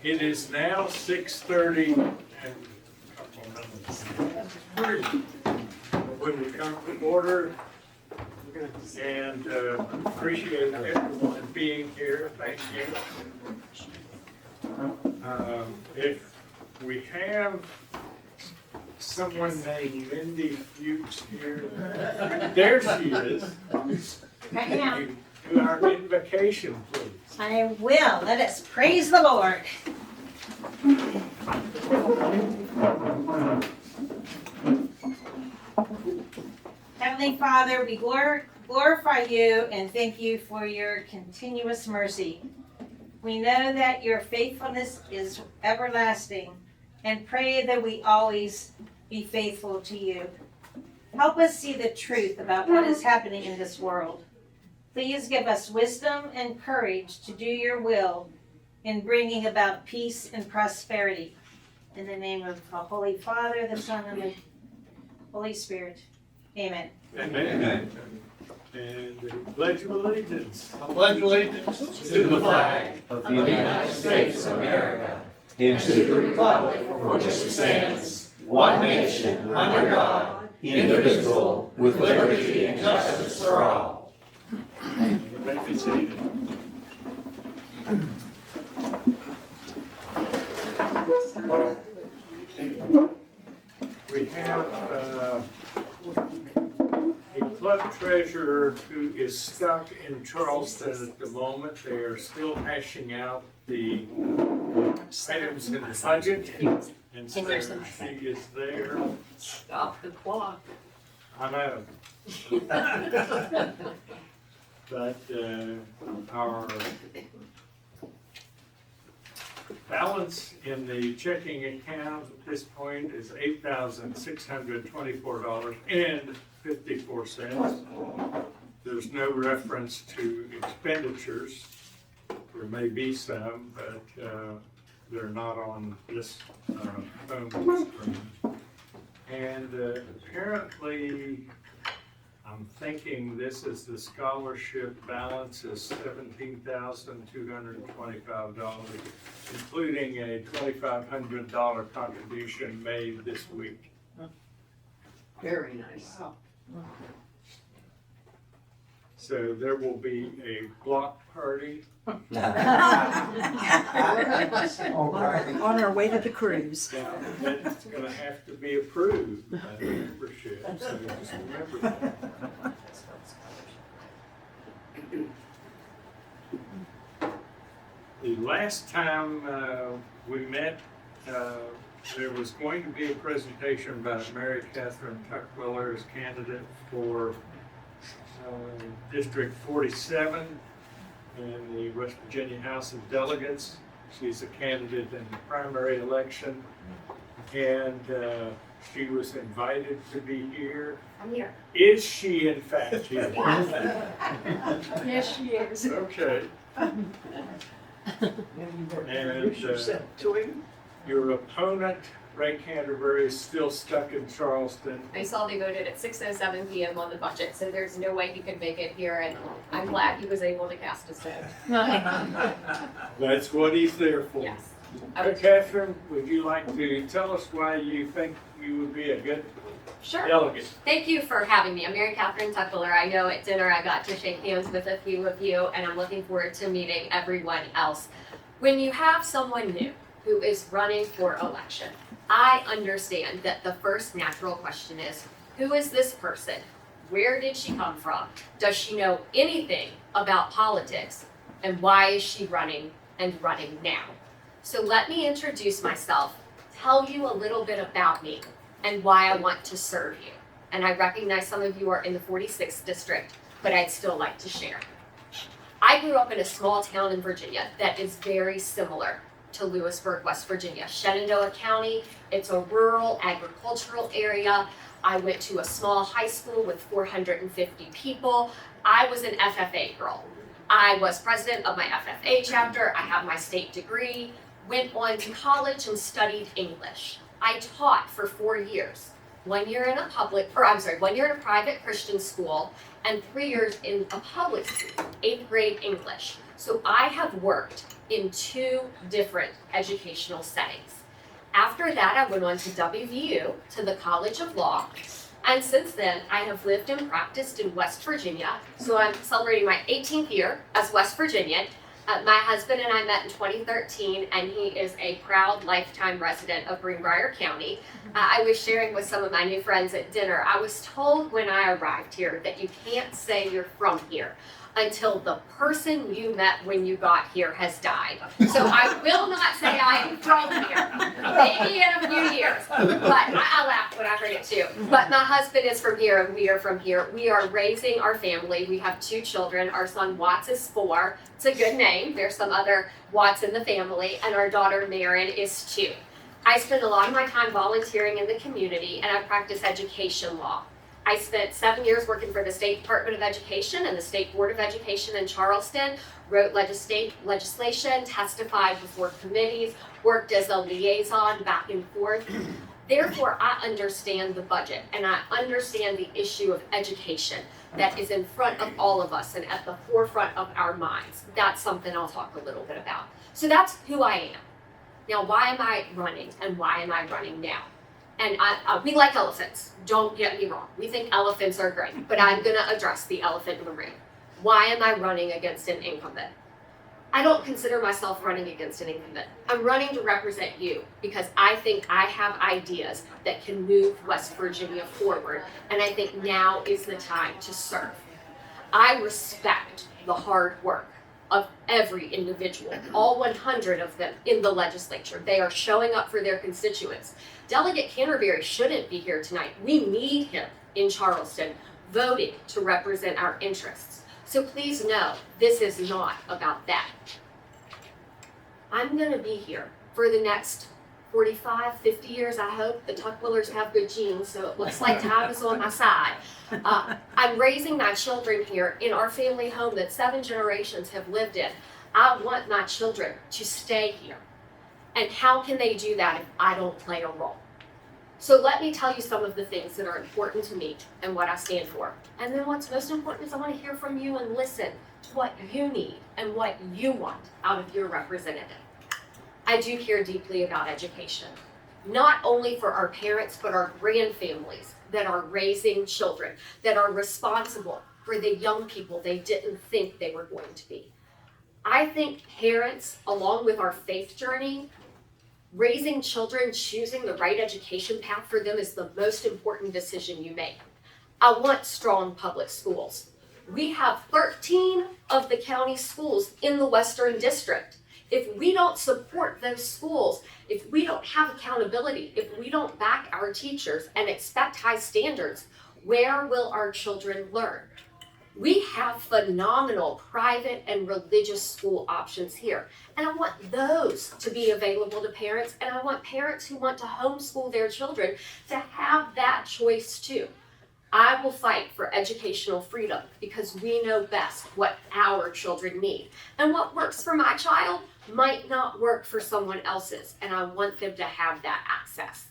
It is now 6:30 and when we come to order, and appreciate everyone being here. Thank you. If we have someone named Mindy Fuchs here, there she is. Right now. Do our invocation, please. I will. Let us praise the Lord. Heavenly Father, we glorify you and thank you for your continuous mercy. We know that your faithfulness is everlasting and pray that we always be faithful to you. Help us see the truth about what is happening in this world. Please give us wisdom and courage to do your will in bringing about peace and prosperity. In the name of the Holy Father, the Son, and the Holy Spirit. Amen. Amen. And the Pledge of Allegiance. I pledge allegiance to the flag of the United States of America and to the republic for which it stands, one nation, under God, indivisible, with liberty and justice for all. You may be seated. We have a club treasurer who is stuck in Charleston at the moment. They are still hashing out the items in the budget. And so she is there. Stop the clock. I know. But our balance in the checking account at this point is $8,624.54. There's no reference to expenditures. There may be some, but they're not on this phone screen. And apparently, I'm thinking this is the scholarship balance is $17,225, including a $2,500 contribution made this week. Very nice. So there will be a block party. On our way to the cruise. Now, it's gonna have to be approved by the membership, so just remember that. The last time we met, there was going to be a presentation about Mary Katherine Tuckwiller as candidate for District 47 in the West Virginia House of Delegates. She's a candidate in the primary election, and she was invited to be here. I'm here. Is she in fact here? Yes, she is. Okay. And your opponent, Ray Canterbury, is still stuck in Charleston. I saw they voted at 6:07 p.m. on the budget, so there's no way he could make it here, and I'm glad he was able to cast his vote. That's what he's there for. Yes. Catherine, would you like to tell us why you think you would be a good Sure. delegate? Thank you for having me. I'm Mary Katherine Tuckwiller. I know at dinner I got to shake hands with a few of you, and I'm looking forward to meeting everyone else. When you have someone new who is running for election, I understand that the first natural question is, who is this person? Where did she come from? Does she know anything about politics? And why is she running and running now? So let me introduce myself, tell you a little bit about me and why I want to serve you. And I recognize some of you are in the 46th district, but I'd still like to share. I grew up in a small town in Virginia that is very similar to Lewisburg, West Virginia. Shenandoah County, it's a rural agricultural area. I went to a small high school with 450 people. I was an FFA girl. I was president of my FFA chapter. I have my state degree, went on to college and studied English. I taught for 4 years. 1 year in a 1 year in a private Christian school and 3 years in a public school, 8th grade English. So I have worked in 2 different educational settings. After that, I went on to WVU, to the College of Law, and since then, I have lived and practiced in West Virginia. So I'm celebrating my 18th year as West Virginian. My husband and I met in 2013, and he is a proud lifetime resident of Greenbrier County. I was sharing with some of my new friends at dinner. I was told when I arrived here that you can't say you're from here until the person you met when you got here has died. So I will not say I am from here, maybe in a few years, but I laughed when I heard it too. But my husband is from here and we are from here. We are raising our family. We have 2 children. Our son Watts is 4. It's a good name. There's some other Watts in the family, and our daughter Marin is 2. I spend a lot of my time volunteering in the community, and I practice education law. I spent 7 years working for the State Department of Education and the State Board of Education in Charleston, wrote legislation, testified before committees, worked as a liaison back and forth. Therefore, I understand the budget and I understand the issue of education that is in front of all of us and at the forefront of our minds. That's something I'll talk a little bit about. So that's who I am. Now, why am I running and why am I running now? And we like elephants, don't get me wrong. We think elephants are great, but I'm gonna address the elephant in the room. Why am I running against an incumbent? I don't consider myself running against an incumbent. I'm running to represent you because I think I have ideas that can move West Virginia forward, and I think now is the time to serve. I respect the hard work of every individual, all 100 of them in the legislature. They are showing up for their constituents. Delegate Canterbury shouldn't be here tonight. We need him in Charleston voting to represent our interests. So please know, this is not about that. I'm gonna be here for the next 45, 50 years, I hope. The Tuckwillers have good genes, so it looks like time is on my side. I'm raising my children here in our family home that 7 generations have lived in. I want my children to stay here. And how can they do that if I don't play a role? So let me tell you some of the things that are important to me and what I stand for. And then what's most important is I want to hear from you and listen to what you need and what you want out of your representative. I do care deeply about education, not only for our parents, but our grandfamilies that are raising children, that are responsible for the young people they didn't think they were going to be. I think parents, along with our faith journey, raising children, choosing the right education path for them is the most important decision you make. I want strong public schools. We have 13 of the county schools in the Western District. If we don't support those schools, if we don't have accountability, if we don't back our teachers and expect high standards, where will our children learn? We have phenomenal private and religious school options here. And I want those to be available to parents, and I want parents who want to homeschool their children to have that choice too. I will fight for educational freedom because we know best what our children need. And what works for my child might not work for someone else's, and I want them to have that access.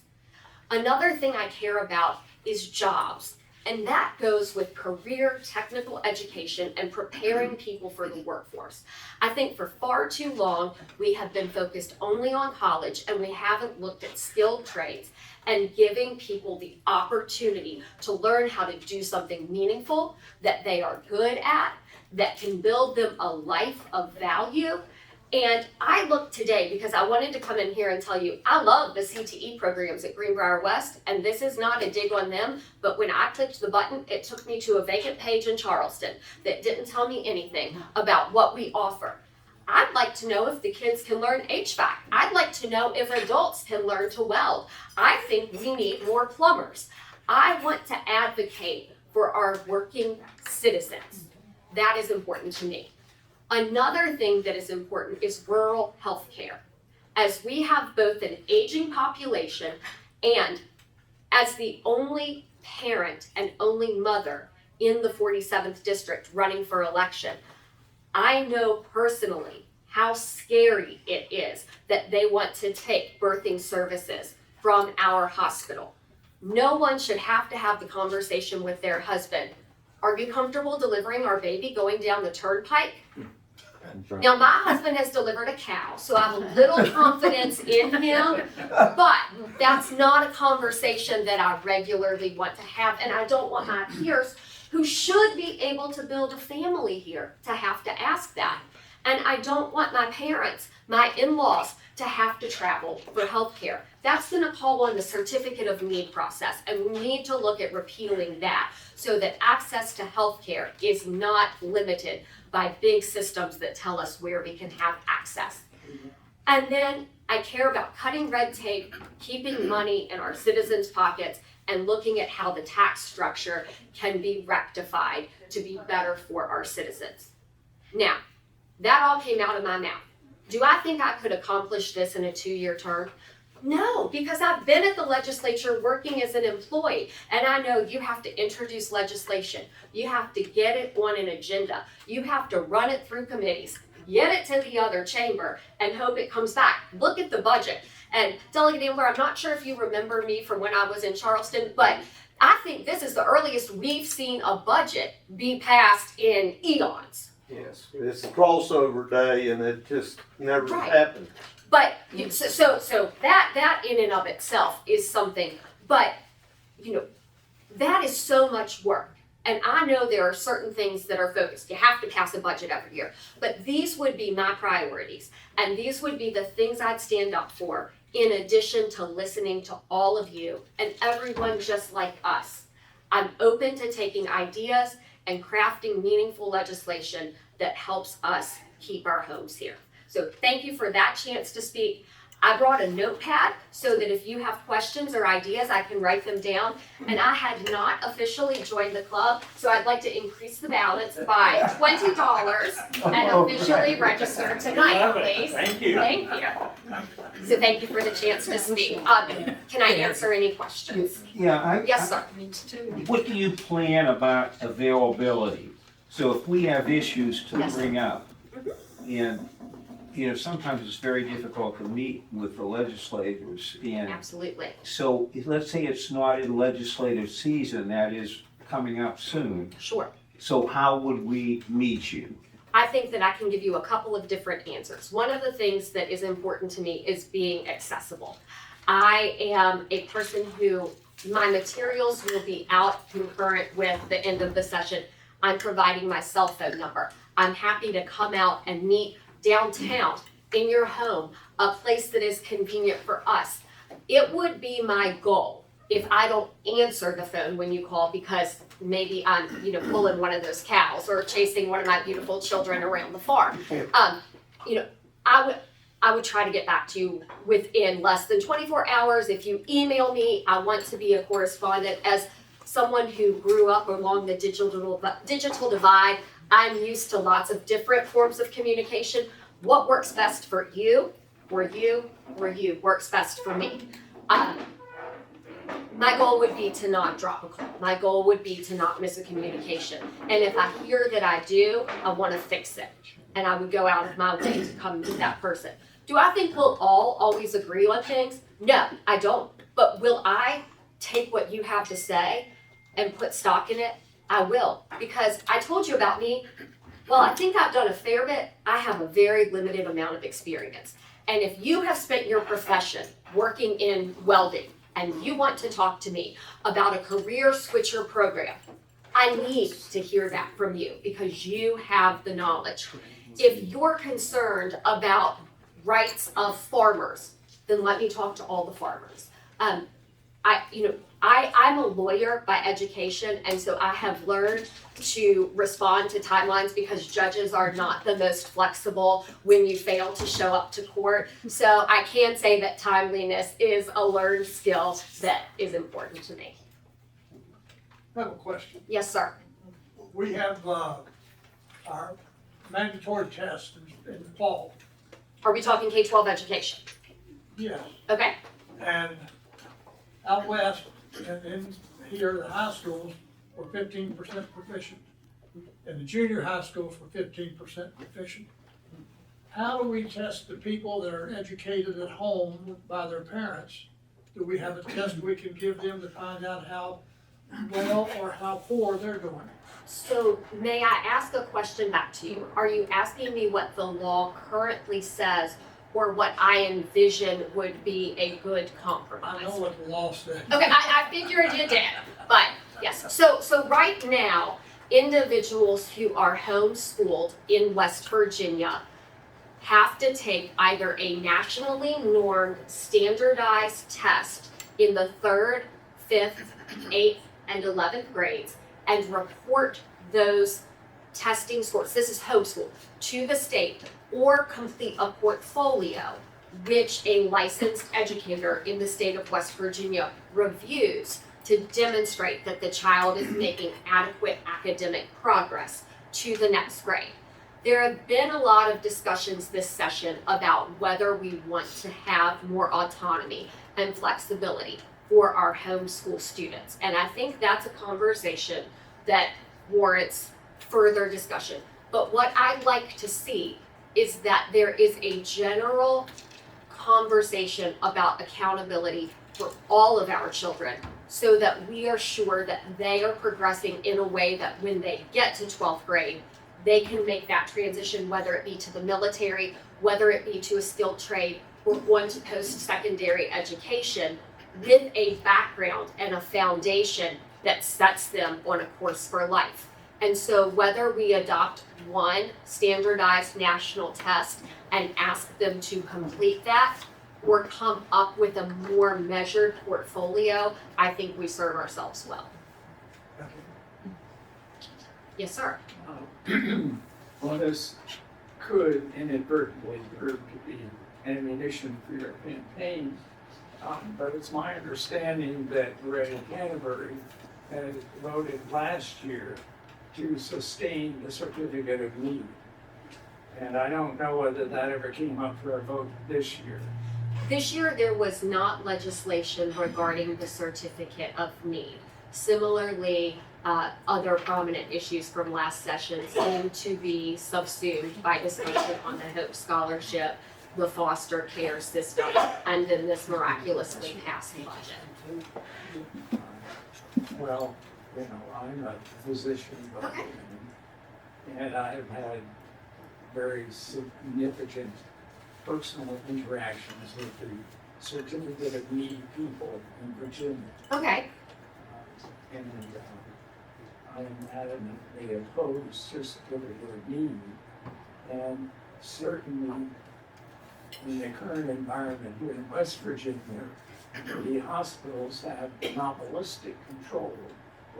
Another thing I care about is jobs. And that goes with career technical education and preparing people for the workforce. I think for far too long, we have been focused only on college and we haven't looked at skilled trades and giving people the opportunity to learn how to do something meaningful that they are good at, that can build them a life of value. And I looked today because I wanted to come in here and tell you, I love the CTE programs at Greenbrier West, and this is not a dig on them, but when I clicked the button, it took me to a vacant page in Charleston that didn't tell me anything about what we offer. I'd like to know if the kids can learn HVAC. I'd like to know if adults can learn to weld. I think we need more plumbers. I want to advocate for our working citizens. That is important to me. Another thing that is important is rural health care. As we have both an aging population and as the only parent and only mother in the 47th district running for election, I know personally how scary it is that they want to take birthing services from our hospital. No one should have to have the conversation with their husband. Are you comfortable delivering our baby going down the turnpike? Now, my husband has delivered a cow, so I have a little confidence in him, but that's not a conversation that I regularly want to have, and I don't want my peers who should be able to build a family here to have to ask that. And I don't want my parents, my in-laws, to have to travel for health care. That's gonna call on the certificate of need process, and we need to look at repealing that so that access to health care is not limited by big systems that tell us where we can have access. And then I care about cutting red tape, keeping money in our citizens' pockets, and looking at how the tax structure can be rectified to be better for our citizens. Now, that all came out of my mouth. Do I think I could accomplish this in a 2-year term? No, because I've been at the legislature working as an employee, and I know you have to introduce legislation. You have to get it on an agenda. You have to run it through committees, get it to the other chamber, and hope it comes back. Look at the budget. And Delegate Ambler, I'm not sure if you remember me from when I was in Charleston, but I think this is the earliest we've seen a budget be passed in eons. Yes, it's a crossover day and it just never Right. happened. But so that in and of itself is something. But that is so much work. And I know there are certain things that are focused. You have to pass a budget every year. But these would be my priorities. And these would be the things I'd stand up for, in addition to listening to all of you and everyone just like us. I'm open to taking ideas and crafting meaningful legislation that helps us keep our homes here. So thank you for that chance to speak. I brought a notepad so that if you have questions or ideas, I can write them down. And I had not officially joined the club, so I'd like to increase the balance by $20 and officially register tonight, please. Thank you. Thank you. So thank you for the chance to speak. Can I answer any questions? Yeah, Yes, sir. what do you plan about availability? So if we have issues to Yes. bring up, and, sometimes it's very difficult to meet with the legislators, and Absolutely. so let's say it's not in legislative season, that is coming up soon. Sure. So how would we meet you? I think that I can give you a couple of different answers. One of the things that is important to me is being accessible. I am a person who, my materials will be out concurrent with the end of the session. I'm providing my cell phone number. I'm happy to come out and meet downtown, in your home, a place that is convenient for us. It would be my goal if I don't answer the phone when you call because maybe I'm, pulling one of those cows or chasing one of my beautiful children around the farm. I would try to get back to you within less than 24 hours. If you email me, I want to be a correspondent. As someone who grew up along the digital divide, I'm used to lots of different forms of communication. What works best for you, or you works best for me. My goal would be to not drop a call. My goal would be to not miss a communication. And if I hear that I do, I want to fix it. And I would go out of my way to come meet that person. Do I think we'll all always agree on things? No, I don't. But will I take what you have to say and put stock in it? I will. Because I told you about me. Well, I think I've done a fair bit. I have a very limited amount of experience. And if you have spent your profession working in welding and you want to talk to me about a career switcher program, I need to hear that from you because you have the knowledge. If you're concerned about rights of farmers, then let me talk to all the farmers. I'm a lawyer by education, and so I have learned to respond to timelines because judges are not the most flexible when you fail to show up to court. So I can say that timeliness is a learned skill that is important to me. I have a question. Yes, sir. We have our mandatory test in the fall. Are we talking K-12 education? Yes. Okay. And out west and in here, the high schools were 15% proficient. And the junior high schools were 15% proficient. How do we test the people that are educated at home by their parents? Do we have a test we can give them to find out how well or how poor they're doing. So may I ask a question back to you? Are you asking me what the law currently says or what I envision would be a good compromise? I know what the law says. Okay, I figured you did, but yes. So right now, individuals who are homeschooled in West Virginia have to take either a nationally normed standardized test in the 3rd, 5th, 8th, and 11th grades and report those testing scores, this is homeschool, to the state, or complete a portfolio which a licensed educator in the state of West Virginia reviews to demonstrate that the child is making adequate academic progress to the next grade. There have been a lot of discussions this session about whether we want to have more autonomy and flexibility for our homeschool students. And I think that's a conversation that warrants further discussion. But what I'd like to see is that there is a general conversation about accountability for all of our children so that we are sure that they are progressing in a way that when they get to 12th grade, they can make that transition, whether it be to the military, whether it be to a skilled trade, or going to post-secondary education with a background and a foundation that sets them on a course for life. And so whether we adopt one standardized national test and ask them to complete that, or come up with a more measured portfolio, I think we serve ourselves well. Yes, sir. Well, this could inadvertently prove to be ammunition for your campaign, but it's my understanding that Ray Canterbury had voted last year to sustain the certificate of need. And I don't know whether that ever came up for a vote this year. This year, there was not legislation regarding the certificate of need. Similarly, other prominent issues from last session seem to be subsumed by discussion on the Hope Scholarship, the foster care system, and then this miraculously passed budget. Well, you know, I'm a physician, but, and I've had very significant personal interactions with the certificate of need people in Virginia. Okay. And I am adamantly opposed to certificate of need. And certainly in the current environment here in West Virginia, the hospitals have monopolistic control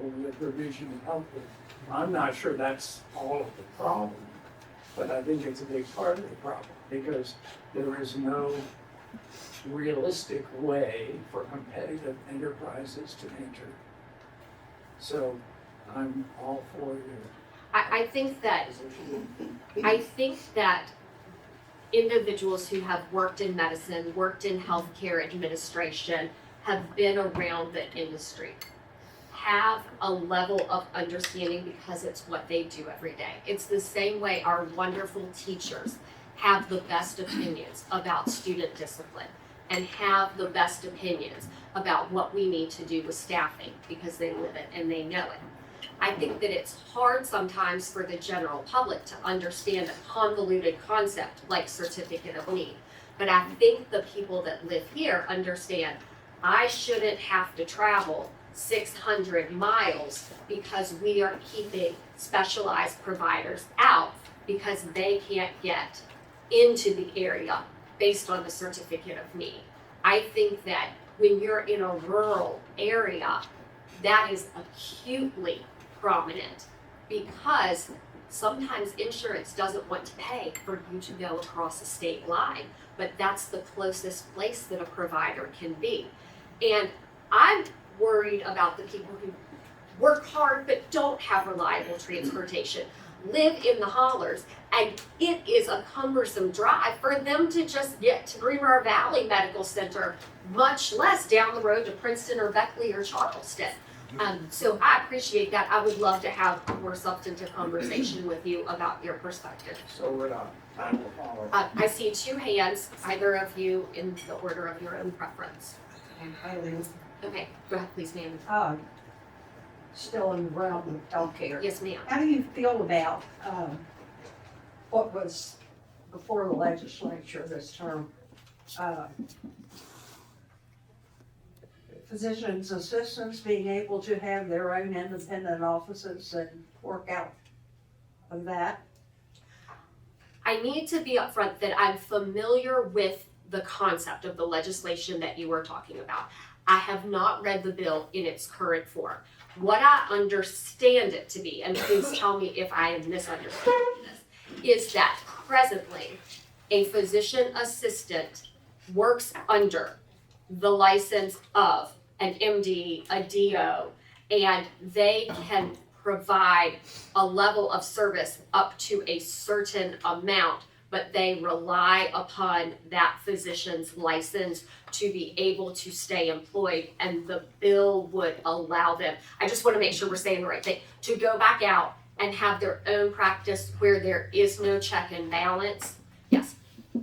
over the provision of health care. I'm not sure that's all of the problem, but I think it's a big part of the problem because there is no realistic way for competitive enterprises to enter. So I'm all for your I think that individuals who have worked in medicine, worked in healthcare administration, have been around the industry, have a level of understanding because it's what they do every day. It's the same way our wonderful teachers have the best opinions about student discipline and have the best opinions about what we need to do with staffing because they live it and they know it. I think that it's hard sometimes for the general public to understand a convoluted concept like certificate of need. But I think the people that live here understand I shouldn't have to travel 600 miles because we are keeping specialized providers out because they can't get into the area based on the certificate of need. I think that when you're in a rural area, that is acutely prominent because sometimes insurance doesn't want to pay for you to go across a state line, but that's the closest place that a provider can be. And I'm worried about the people who work hard but don't have reliable transportation, live in the hollers, and it is a cumbersome drive for them to just get to Greenbrier Valley Medical Center, much less down the road to Princeton or Beckley or Charleston. So I appreciate that. I would love to have a more substantive conversation with you about your perspective. so would I. I will follow. I see two hands, either of you in the order of your own preference. Eileen, Okay, go ahead, please, ma'am. still in the realm of healthcare. Yes, ma'am. How do you feel about, what was before the legislature this term? Physicians' assistants being able to have their own independent offices and work out of that? I need to be upfront that I'm familiar with the concept of the legislation that you were talking about. I have not read the bill in its current form. What I understand it to be, and please tell me if I am misunderstanding this, is that presently a physician assistant works under the license of an MD, a DO, and they can provide a level of service up to a certain amount, but they rely upon that physician's license to be able to stay employed, and the bill would allow them, I just want to make sure we're saying the right thing, to go back out and have their own practice where there is no check and balance. Yes.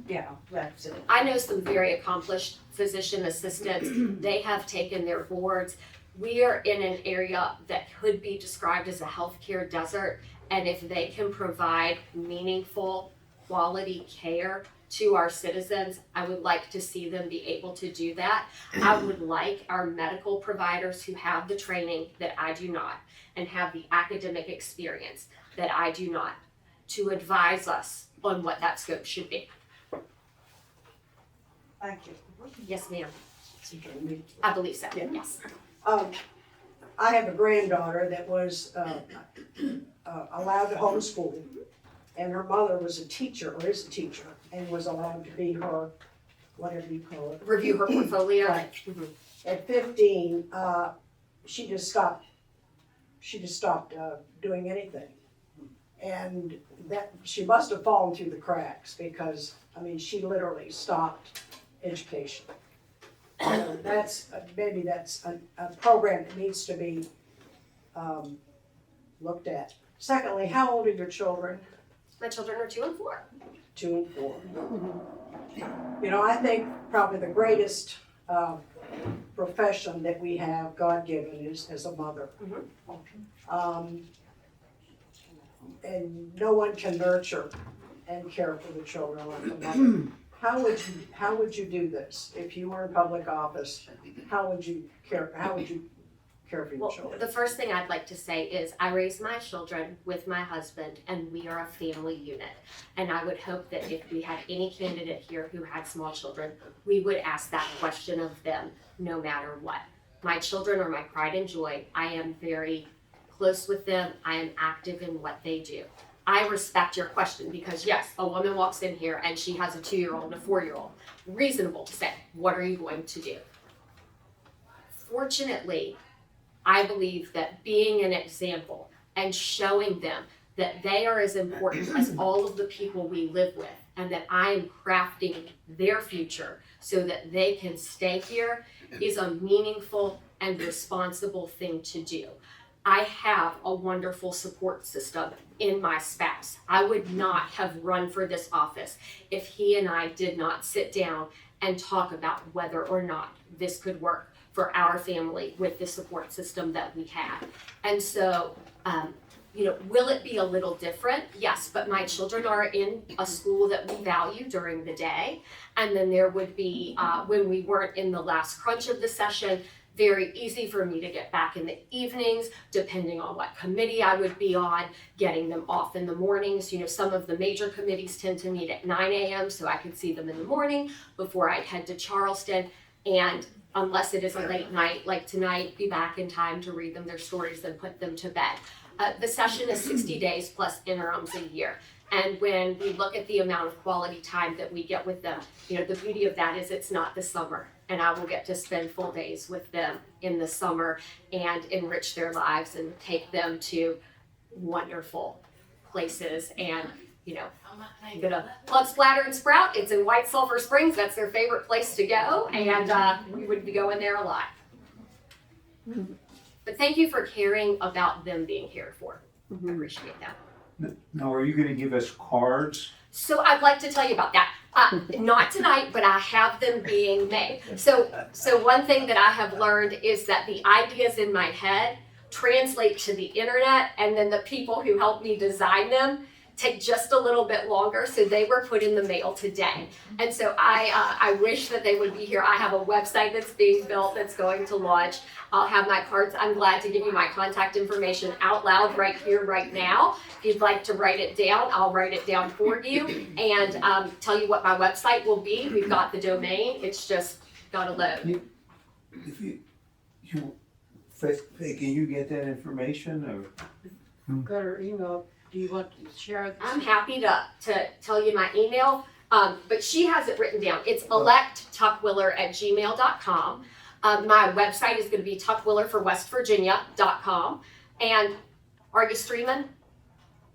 Yeah, that's it. I know some very accomplished physician assistants. They have taken their boards. We are in an area that could be described as a healthcare desert, and if they can provide meaningful, quality care to our citizens, I would like to see them be able to do that. I would like our medical providers who have the training that I do not, and have the academic experience that I do not, to advise us on what that scope should be. Thank you. Yes, ma'am. I believe so, yes. I have a granddaughter that was allowed to homeschool, and her mother was a teacher, or is a teacher, and was allowed to be her, whatever you call it. Review her portfolio. Right. Mhm. At 15, she just stopped doing anything. And that, she must have fallen through the cracks, because, I mean, she literally stopped education. So maybe that's a program that needs to be looked at. Secondly, how old are your children? My children are 2 and 4. 2 and 4. You know, I think probably the greatest profession that we have, God-given, is as a mother. And no one can nurture and care for the children like a mother. How would you do this if you were in public office? How would you care for your Well, children? the first thing I'd like to say is I raised my children with my husband, and we are a family unit. And I would hope that if we had any candidate here who had small children, we would ask that question of them no matter what. My children are my pride and joy. I am very close with them. I am active in what they do. I respect your question, because yes, a woman walks in here and she has a 2-year-old and a 4-year-old. Reasonable to say, what are you going to do? Fortunately, I believe that being an example and showing them that they are as important as all of the people we live with, and that I am crafting their future so that they can stay here, is a meaningful and responsible thing to do. I have a wonderful support system in my spouse. I would not have run for this office if he and I did not sit down and talk about whether or not this could work for our family with the support system that we have. And so, will it be a little different? Yes, but my children are in a school that we value during the day. And then there would be, when we weren't in the last crunch of the session, very easy for me to get back in the evenings, depending on what committee I would be on, getting them off in the mornings. Some of the major committees tend to meet at 9 a.m., so I could see them in the morning before I'd head to Charleston. And unless it is a late night like tonight, be back in time to read them their stories and put them to bed. The session is 60 days plus interims a year. And when we look at the amount of quality time that we get with them, the beauty of that is it's not the summer. And I will get to spend full days with them in the summer and enrich their lives and take them to wonderful places. And, I'm gonna plug Splatter and Sprout. It's in White Sulphur Springs. That's their favorite place to go. And we would be going there a lot. But thank you for caring about them being cared for. I appreciate that. Now, are you gonna give us cards? So I'd like to tell you about that. Not tonight, but I have them being made. So one thing that I have learned is that the ideas in my head translate to the internet, and then the people who helped me design them take just a little bit longer, so they were put in the mail today. And so I wish that they would be here. I have a website that's being built that's going to launch. I'll have my cards. I'm glad to give you my contact information out loud right here, right now. If you'd like to write it down, I'll write it down for you and tell you what my website will be. We've got the domain. It's just gotta load. If can you get that information or? Got her email. Do you want to share this? I'm happy to tell you my email, but she has it written down. It's electtuckwiller@gmail.com. My website is going to be tuckwillerforwestvirginia.com. And are you streaming?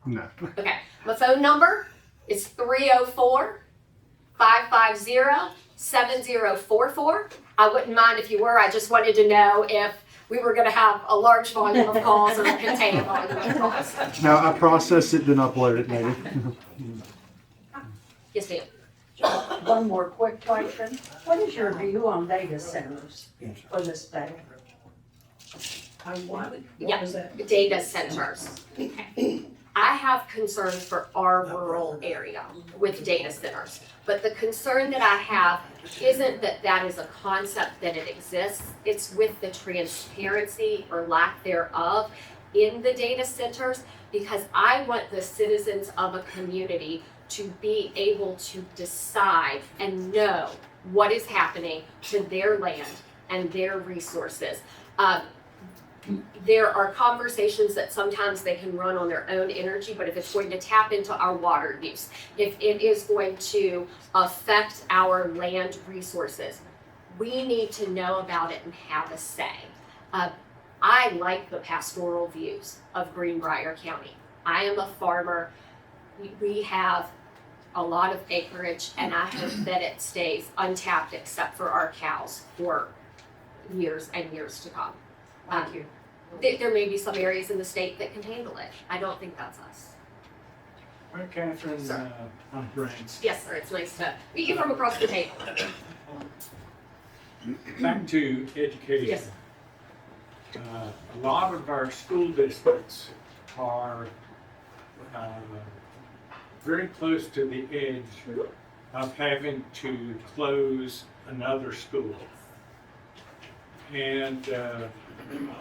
No. Okay. My phone number is 304-550-7044. I wouldn't mind if you were. I just wanted to know if we were going to have a large volume of calls or contain a volume of calls. Now I process it, then upload it, maybe. Yes, ma'am. One more quick question. What is your view on data centers for this day? I want it. Yeah. What was that? Data centers. Okay. I have concerns for our rural area with data centers, but the concern that I have isn't that that is a concept that it exists. It's with the transparency or lack thereof in the data centers, because I want the citizens of a community to be able to decide and know what is happening to their land and their resources. There are conversations that sometimes they can run on their own energy, but if it's going to tap into our water use, if it is going to affect our land resources, we need to know about it and have a say. I like the pastoral views of Greenbrier County. I am a farmer. We have a lot of acreage, and I hope that it stays untapped except for our cows for years and years to come. Thank you. There may be some areas in the state that can handle it. I don't think that's us. Mary Katherine, Sir. I'm Brent. Yes, sir, it's nice to meet you from across the table. Back to education. Yes. A lot of our school districts are very close to the edge of having to close another school. And a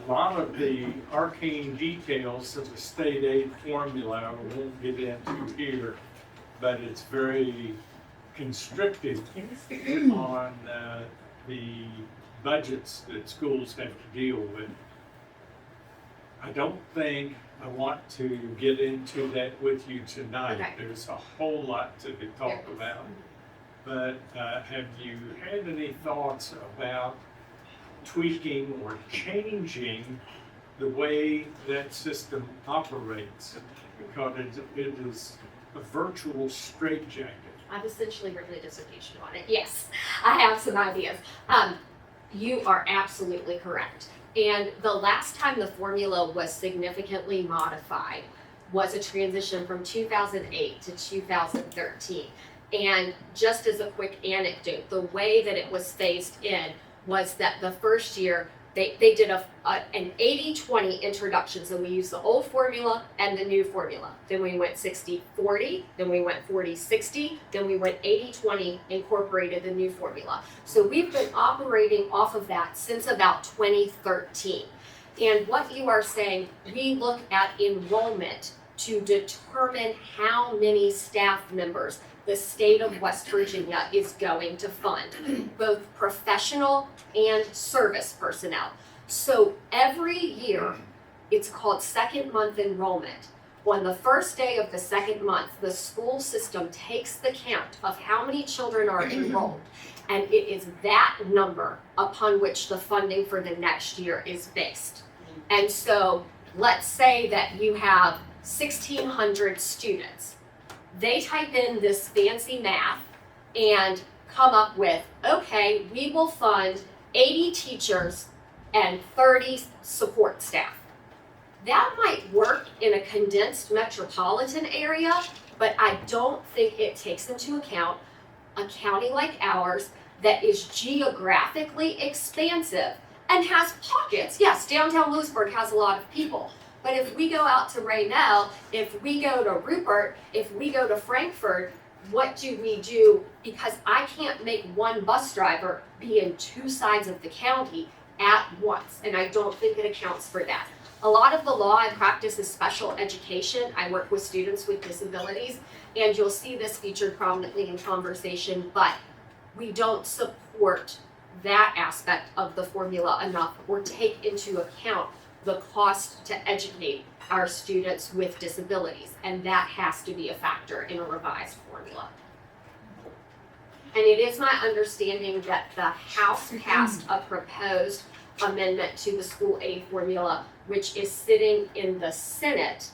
lot of the arcane details of the state aid formula I won't get into here, but it's very constrictive on the budgets that schools have to deal with. I don't think I want to get into that with you tonight. Okay. There's a whole lot to be talked about. But have you had any thoughts about tweaking or changing the way that system operates? Because it is a virtual straitjacket. I've essentially written a dissertation on it. Yes, I have some ideas. You are absolutely correct. And the last time the formula was significantly modified was a transition from 2008 to 2013. And just as a quick anecdote, the way that it was phased in was that the first year they did an 80-20 introduction. So we used the old formula and the new formula. Then we went 60-40, then we went 40-60, then we went 80-20, incorporated the new formula. So we've been operating off of that since about 2013. And what you are saying, we look at enrollment to determine how many staff members the state of West Virginia is going to fund, both professional and service personnel. So every year, it's called second month enrollment. On the first day of the second month, the school system takes the count of how many children are enrolled, and it is that number upon which the funding for the next year is based. And so let's say that you have 1,600 students. They type in this fancy math and come up with, okay, we will fund 80 teachers and 30 support staff. That might work in a condensed metropolitan area, but I don't think it takes into account a county like ours that is geographically expansive and has pockets. Yes, downtown Lewisburg has a lot of people. But if we go out to Raynell, if we go to Rupert, if we go to Frankfurt, what do we do? Because I can't make one bus driver be in two sides of the county at once, and I don't think it accounts for that. A lot of the law I practice is special education. I work with students with disabilities, and you'll see this featured prominently in conversation, but we don't support that aspect of the formula enough or take into account the cost to educate our students with disabilities, and that has to be a factor in a revised formula. And it is my understanding that the House passed a proposed amendment to the school aid formula, which is sitting in the Senate.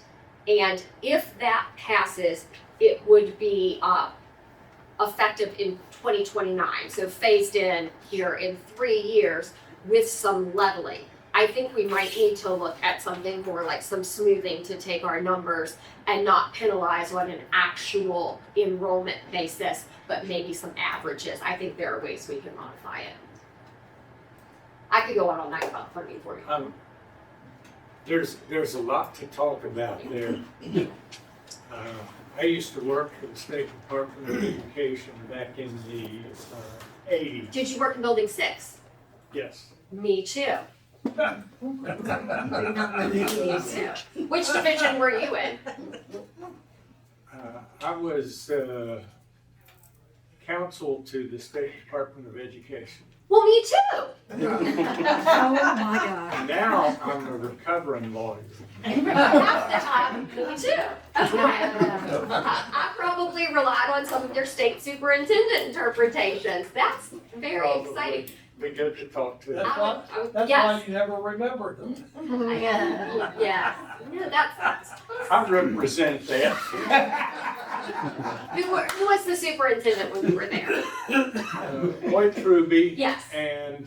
And if that passes, it would be effective in 2029, so phased in here in 3 years with some leveling. I think we might need to look at something more like some smoothing to take our numbers and not penalize on an actual enrollment basis, but maybe some averages. I think there are ways we can modify it. I could go on all night about funding for you. There's a lot to talk about there. I used to work for the State Department of Education back in the 80s. Did you work in Building 6? Yes. Me too. Me too. Which division were you in? I was counsel to the State Department of Education. Well, me too. Oh my God. Now I'm a recovering lawyer. Half the time, me too. Okay. I probably relied on some of your state superintendent interpretations. That's very exciting. Be good to talk to. That's why, that's Yes. why you never remembered them. Yeah. Yeah, that's. I represent that. Who was the superintendent when you were there? Lloyd Truby. Yes. And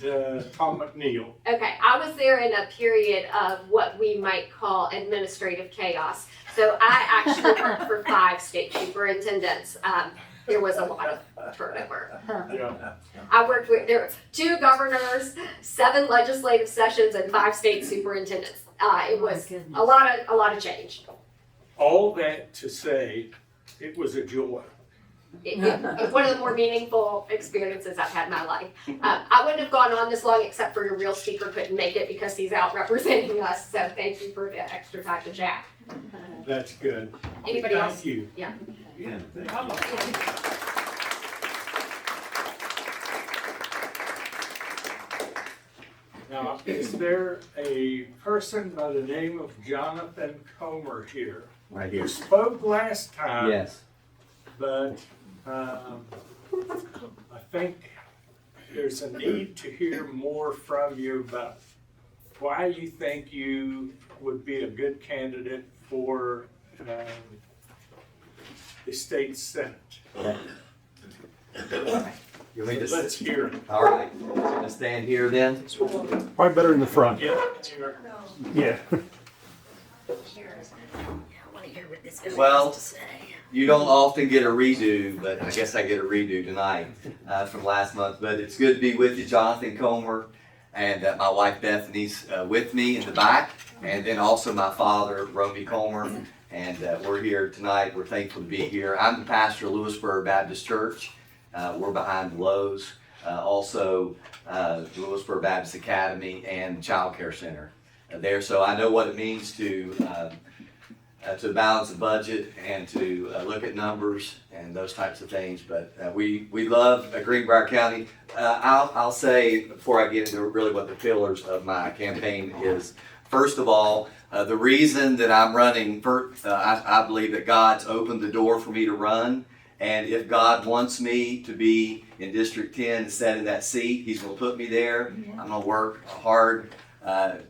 Tom McNeil. Okay, I was there in a period of what we might call administrative chaos. So I actually worked for 5 state superintendents. There was a lot of turnover. Yeah. I worked with, there were 2 governors, 7 legislative sessions, and 5 state superintendents. It was a lot of change. All that to say, it was a joy. One of the more meaningful experiences I've had in my life. I wouldn't have gone on this long except for your real speaker couldn't make it because he's out representing us. So thank you for the extra time to chat. That's good. Anybody else? Thank you. Yeah. Yeah, thank you. Now, is there a person by the name of Jonathan Comer here? Right You here. spoke last time. Yes. But I think there's a need to hear more from you about why you think you would be a good candidate for the state senate. You want me to Let's hear it. All right. Gonna stand here then? Probably better in the front. Yeah, hear it. Yeah. Well, you don't often get a redo, but I guess I get a redo tonight from last month. But it's good to be with you, Jonathan Comer, and my wife Bethany's with me in the back, and then also my father, Romy Comer, and we're here tonight. We're thankful to be here. I'm the pastor of Lewisburg Baptist Church. We're behind Lowe's, also the Lewisburg Baptist Academy and Child Care Center there. So I know what it means to balance the budget and to look at numbers and those types of things. But we love Greenbrier County. I'll say before I get into really what the pillars of my campaign is, first of all, the reason that I'm running, I believe that God's opened the door for me to run. And if God wants me to be in District 10 and set in that seat, He's going to put me there. I'm going to work hard as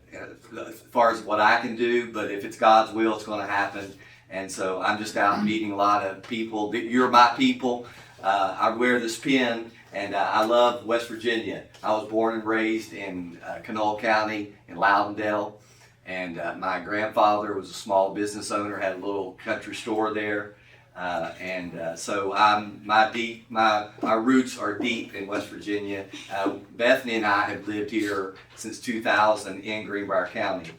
far as what I can do, but if it's God's will, it's going to happen. And so I'm just out meeting a lot of people. You're my people. I wear this pin, and I love West Virginia. I was born and raised in Kanawha County in Loudondale, and my grandfather was a small business owner, had a little country store there. So my roots are deep in West Virginia. Bethany and I have lived here since 2000 in Greenbrier County.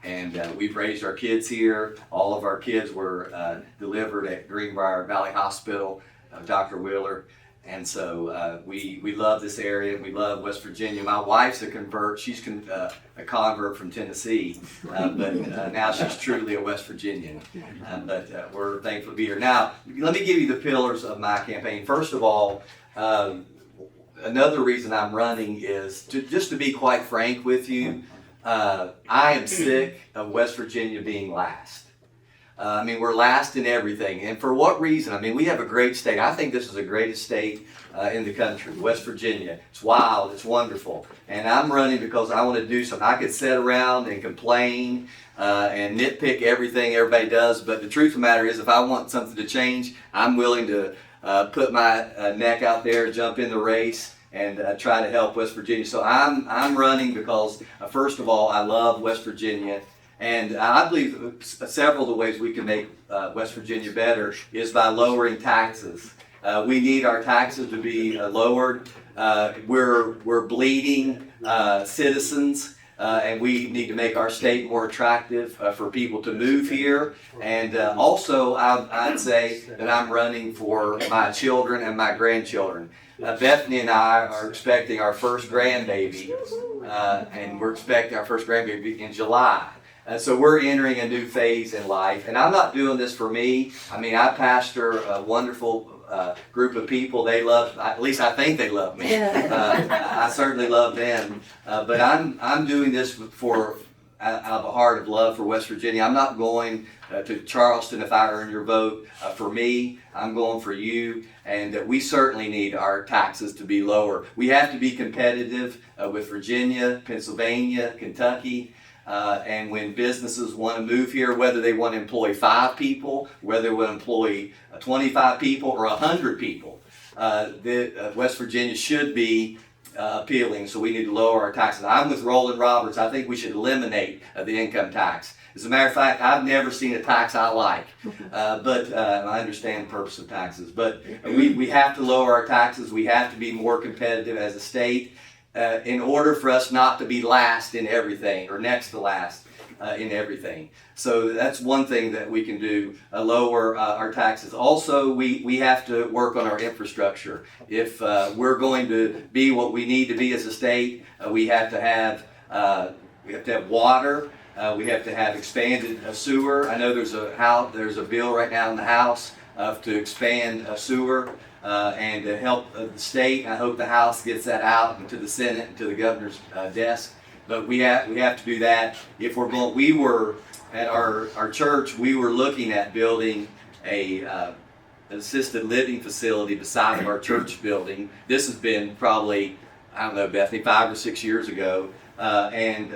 And we've raised our kids here. All of our kids were delivered at Greenbrier Valley Hospital, Dr. Wheeler. And so we love this area. We love West Virginia. My wife's a convert. She's a convert from Tennessee, but now she's truly a West Virginian. But we're thankful to be here. Now, let me give you the pillars of my campaign. First of all, another reason I'm running is just to be quite frank with you. I am sick of West Virginia being last. I mean, we're last in everything. And for what reason? I mean, we have a great state. I think this is the greatest state in the country, West Virginia. It's wild. It's wonderful. And I'm running because I want to do something. I could sit around and complain and nitpick everything everybody does. But the truth of the matter is, if I want something to change, I'm willing to put my neck out there, jump in the race, and try to help West Virginia. So I'm running because, first of all, I love West Virginia. And I believe several of the ways we can make West Virginia better is by lowering taxes. We need our taxes to be lowered. We're bleeding citizens, and we need to make our state more attractive for people to move here. And also, I'd say that I'm running for my children and my grandchildren. Bethany and I are expecting our first grandbaby, and we're expecting our first grandbaby in July. So we're entering a new phase in life, and I'm not doing this for me. I mean, I pastor a wonderful group of people. They love, at least I think they love me. I certainly love them, but I'm doing this for out of a heart of love for West Virginia. I'm not going to Charleston if I earn your vote. For me, I'm going for you, and we certainly need our taxes to be lower. We have to be competitive with Virginia, Pennsylvania, Kentucky. And when businesses want to move here, whether they want to employ 5 people, whether they want to employ 25 people or 100 people, West Virginia should be appealing. So we need to lower our taxes. I'm with Roland Roberts. I think we should eliminate the income tax. As a matter of fact, I've never seen a tax I like, but I understand the purpose of taxes. But we have to lower our taxes. We have to be more competitive as a state. In order for us not to be last in everything or next to last in everything. So that's one thing that we can do, lower our taxes. Also, we have to work on our infrastructure. If we're going to be what we need to be as a state, we have to have water. We have to have expanded sewer. I know there's a bill right now in the House to expand sewer. And to help the state. I hope the House gets that out and to the Senate and to the governor's desk. But we have to do that. If we're going, we were at our church. We were looking at building an assisted living facility beside of our church building. This has been probably, I don't know, Bethany, 5 or 6 years ago. And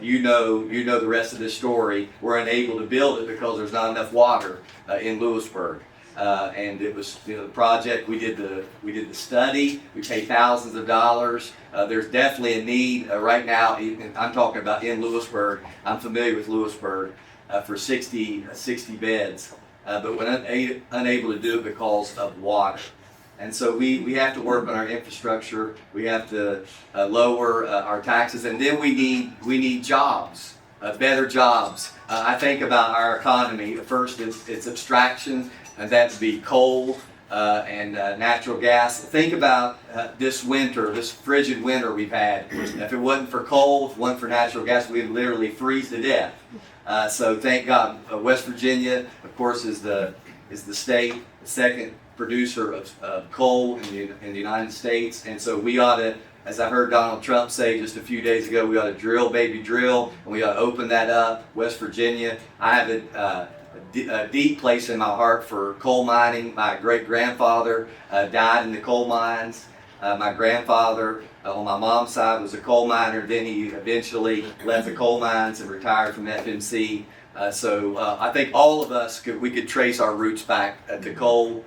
you know the rest of this story. We're unable to build it because there's not enough water in Lewisburg. And it was the project. We did the study. We paid thousands of dollars. There's definitely a need right now. I'm talking about in Lewisburg. I'm familiar with Lewisburg for 60 beds, but we're unable to do it because of water. And so we have to work on our infrastructure. We have to lower our taxes, and then we need jobs, better jobs. I think about our economy. First, it's abstraction. And that would be coal and natural gas. Think about this winter, this frigid winter we've had. If it wasn't for coal, if it wasn't for natural gas, we'd literally freeze to death. So thank God. West Virginia, of course, is the state, the second producer of coal in the United States. And so we ought to, as I heard Donald Trump say just a few days ago, we ought to drill, baby, drill, and we ought to open that up. West Virginia, I have a deep place in my heart for coal mining. My great-grandfather died in the coal mines. My grandfather on my mom's side was a coal miner. Then he eventually left the coal mines and retired from FMC. So I think all of us we could trace our roots back to coal.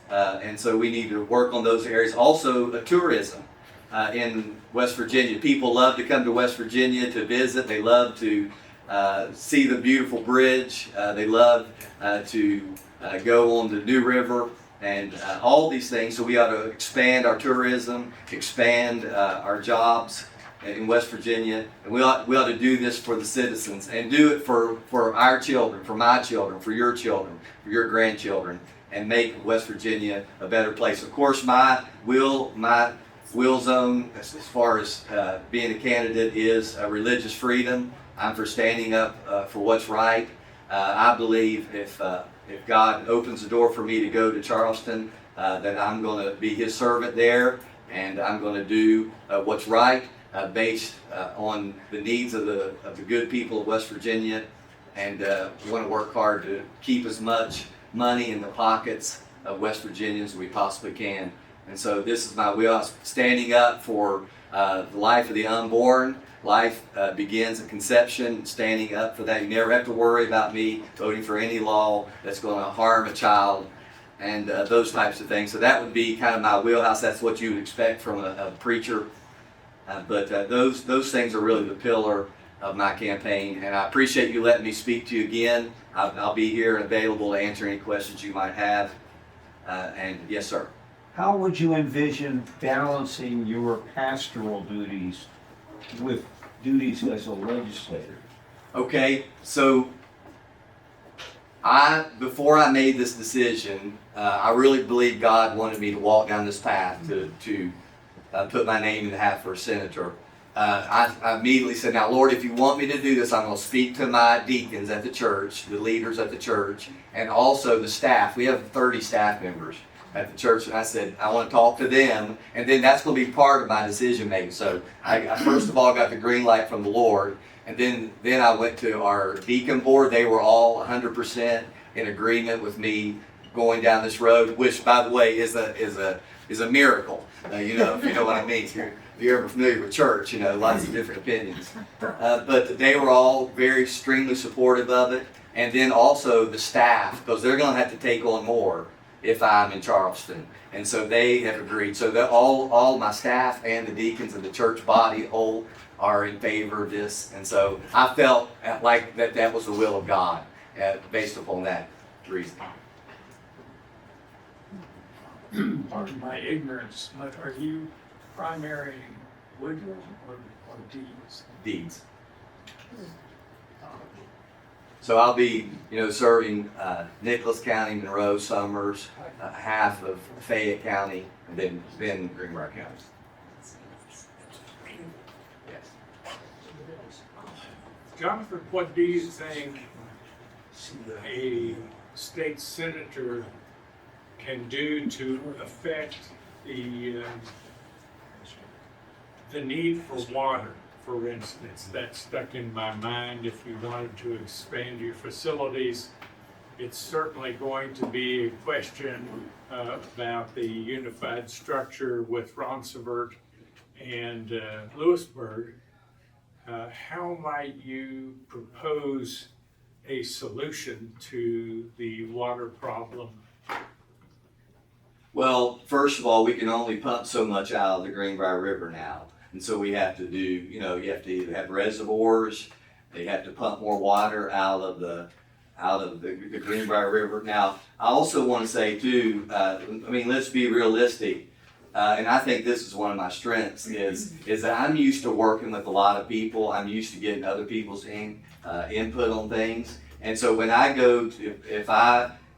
And so we need to work on those areas. Also, tourism in West Virginia. People love to come to West Virginia to visit. They love to see the beautiful bridge. They love to go on the New River and all these things. So we ought to expand our tourism, expand our jobs in West Virginia, and we ought to do this for the citizens and do it for our children, for my children, for your grandchildren, and make West Virginia a better place. Of course, my will zone as far as being a candidate is religious freedom. I'm for standing up for what's right. I believe if God opens the door for me to go to Charleston, then I'm going to be His servant there, and I'm going to do what's right. Based on the needs of the good people of West Virginia, and want to work hard to keep as much money in the pockets of West Virginians as we possibly can. And so this is my will, standing up for the life of the unborn. Life begins at conception, standing up for that. You never have to worry about me voting for any law that's going to harm a child, and those types of things. So that would be kind of my wheelhouse. That's what you would expect from a preacher. But those things are really the pillar of my campaign, and I appreciate you letting me speak to you again. I'll be here and available to answer any questions you might have. And yes, sir. How would you envision balancing your pastoral duties with duties as a legislator? Okay, so before I made this decision, I really believe God wanted me to walk down this path to put my name in the hat for a senator. I immediately said, now Lord, if you want me to do this, I'm going to speak to my deacons at the church, the leaders at the church, and also the staff. We have 30 staff members at the church, and I said, I want to talk to them, and then that's going to be part of my decision making. So I first of all got the green light from the Lord, and then I went to our deacon board. They were all 100% in agreement with me going down this road, which, by the way, is a miracle. You know, if you know what I mean. If you're ever familiar with church, you know, lots of different opinions. But they were all very extremely supportive of it. And then also the staff, because they're going to have to take on more if I'm in Charleston. And so they have agreed. So that all my staff and the deacons and the church body whole are in favor of this. And so I felt like that was the will of God based upon that reason. Pardon my ignorance, but are you primary Woodruff or Deeds? Deeds. So I'll be, serving Nicholas County, Monroe, Summers, half of Fayette County, and then Greenbrier County. Yes. Jonathan, what do you think a state senator can do to affect the need for water, for instance? That stuck in my mind. If you wanted to expand your facilities, it's certainly going to be a question about the unified structure with Ronsevert and Lewisburg. How might you propose a solution to the water problem? Well, first of all, we can only pump so much out of the Greenbrier River now. And so we have to do, you have to either have reservoirs, they have to pump more water out of the Greenbrier River. Now, I also want to say too, let's be realistic. And I think this is one of my strengths is that I'm used to working with a lot of people. I'm used to getting other people's input on things. And so when I go to,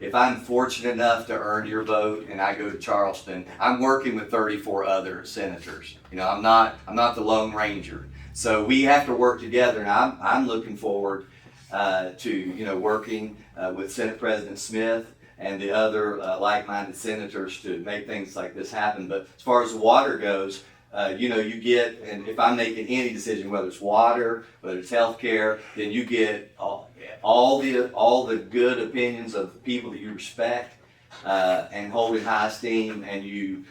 if I'm fortunate enough to earn your vote and I go to Charleston, I'm working with 34 other senators. I'm not the Lone Ranger. So we have to work together, and I'm looking forward to working with Senate President Smith and the other like-minded senators to make things like this happen. But as far as the water goes, you get, and if I'm making any decision, whether it's water, whether it's healthcare, then you get all the good opinions of the people that you respect and hold in high esteem, and you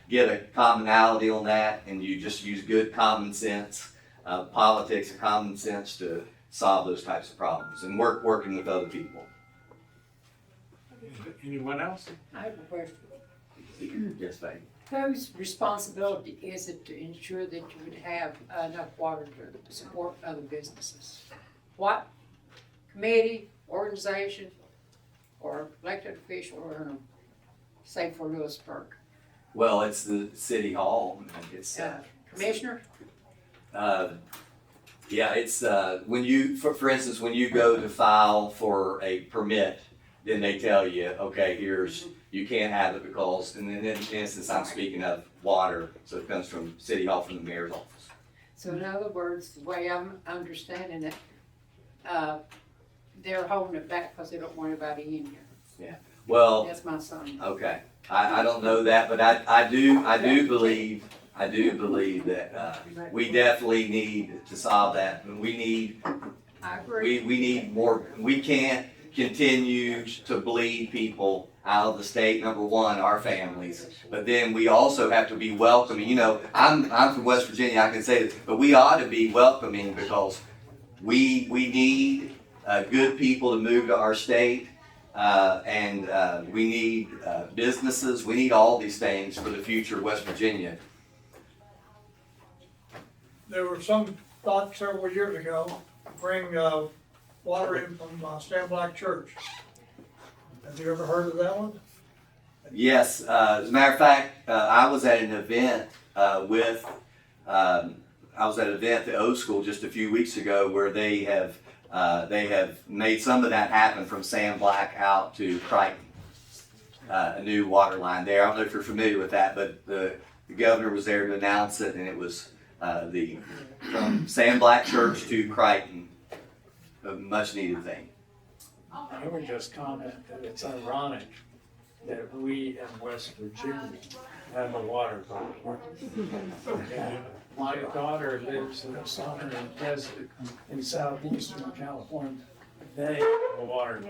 get a commonality on that, and you just use good common sense, politics and common sense to solve those types of problems, and working with other people. Anyone else? I have a question. Yes, babe. Whose responsibility is it to ensure that you would have enough water to support other businesses? what committee, organization, or elected official are gonna say for Lewisburg? Well, it's the city hall, and it's, Commissioner? yeah, it's, when you, for instance, when you go to file for a permit, then they tell you, okay, here's, you can't have it because, and then in instance, I'm speaking of water, so it comes from city hall, from the mayor's office. So in other words, the way I'm understanding it, they're holding it back because they don't want anybody in here. Well, That's my son. okay, I don't know that, but I do believe that, we definitely need to solve that. I agree. We need more, we can't continue to bleed people out of the state, number one, our families. But then we also have to be welcoming, you know, I'm from West Virginia, I can say this, but we ought to be welcoming because we need, good people to move to our state. And we need, businesses, we need all these things for the future of West Virginia. There was some thought several years ago, to bring, water in from, Stan Black Church. Have you ever heard of that one? Yes, as a matter of fact, I was at an event I was at an event at the O School just a few weeks ago where they have made some of that happen from Sam Black out to Crichton. A new water line there. I don't know if you're familiar with that, but the governor was there to announce it, and it was from Sam Black Church to Crichton, a much needed thing. I would just comment that it's ironic that we in West Virginia have a water problem. And my daughter lives in a southern desert in southeastern California. They have a water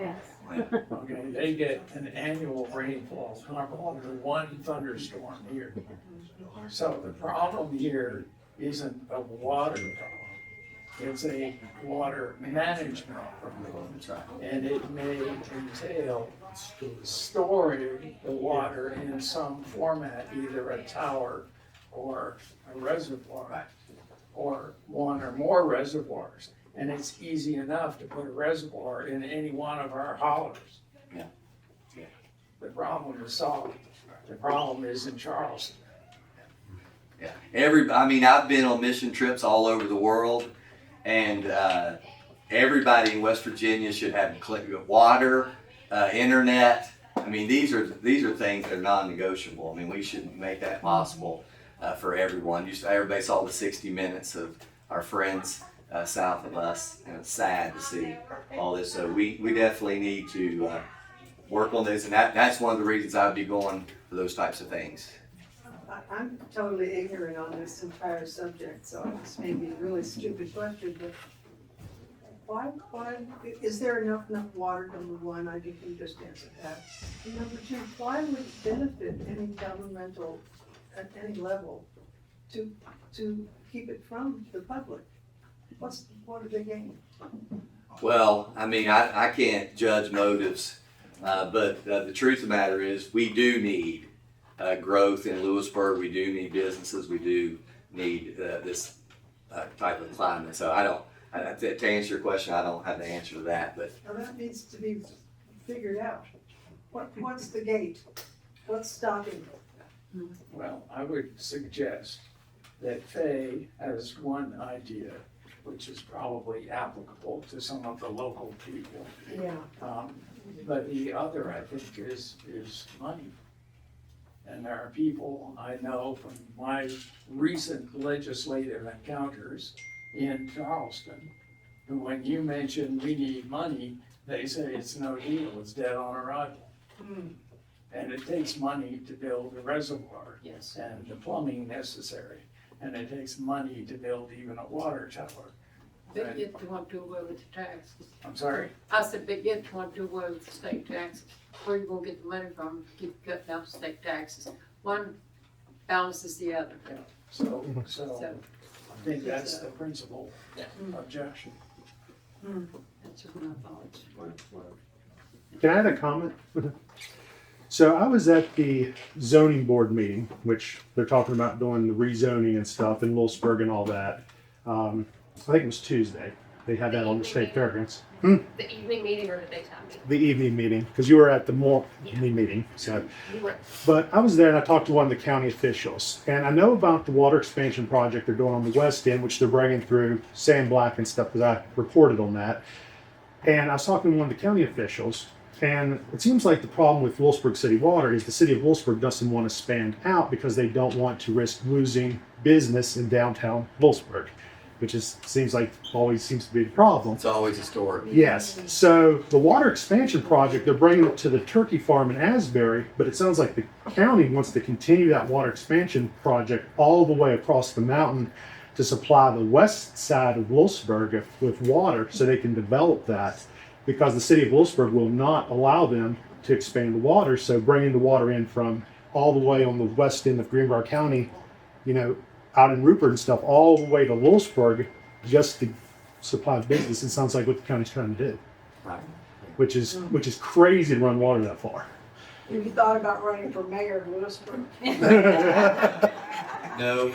problem. Okay, they get an annual rainfall comparable to one thunderstorm here. So the problem here isn't a water problem. It's a water management problem. That's right. And it may entail storing the water in some format, either a tower or a reservoir, or one or more reservoirs. And it's easy enough to put a reservoir in any one of our hollers. Yeah. The problem is solved. The problem is in Charleston. Yeah. I've been on mission trips all over the world, and everybody in West Virginia should have water, internet. I mean, these are things that are non-negotiable. I mean, we should make that possible for everyone. Everybody saw the 60 Minutes of our friends south of us, and it's sad to see all this. So we definitely need to work on this, and that's one of the reasons I'd be going for those types of things. I'm totally ignorant on this entire subject, so this may be a really stupid question, but why, is there enough water, number one? I think you just answered that. And number two, why would it benefit any governmental, at any level, to keep it from the public? What do they gain? Well, I can't judge motives, but the truth of the matter is we do need growth in Lewisburg. We do need businesses. We do need this type of climate. So to answer your question, I don't have the answer to that. But Now that needs to be figured out. What's the gate? What's stopping it? Well, I would suggest that Fay has one idea, which is probably applicable to some of the local people. Yeah. But the other, I think, is money. And there are people I know from my recent legislative encounters in Charleston, who when you mention we need money, they say it's no deal, it's dead on arrival. And it takes money to build a reservoir. Yes. And the plumbing necessary. And it takes money to build even a water tower. But yet you want to do away with the taxes. I'm sorry? I said, but yet you want to do away with the state taxes. Where are you gonna get the money from? Keep cutting out the state taxes. One balances the other. So So I think that's the principal objection. that's what my thoughts were. Can I add a comment? So I was at the zoning board meeting, which they're talking about doing the rezoning and stuff in Lewisburg and all that. I think it was Tuesday. They had that on the state fairgrounds. The evening meeting or the daytime meeting? The evening meeting, because you were at the evening meeting. So, You were. but I was there and I talked to one of the county officials, and I know about the water expansion project they're doing on the west end, which they're bringing through sand black and stuff, because I reported on that. And I was talking to one of the county officials, and it seems like the problem with Wolfsburg City Water is the city of Wolfsburg doesn't want to expand out because they don't want to risk losing business in downtown Wolfsburg, which seems like always seems to be the problem. It's always a story. Yes. So the water expansion project, they're bringing it to the turkey farm in Asbury, but it sounds like the county wants to continue that water expansion project all the way across the mountain to supply the west side of Wolfsburg with water so they can develop that, because the city of Wolfsburg will not allow them to expand the water. So bringing the water in from all the way on the west end of Greenbrier County, out in Rupert and stuff, all the way to Wolfsburg, just to supply business. It sounds like what the county's trying to do, Right. which is crazy to run water that far. Have you thought about running for mayor of Lewisburg? No,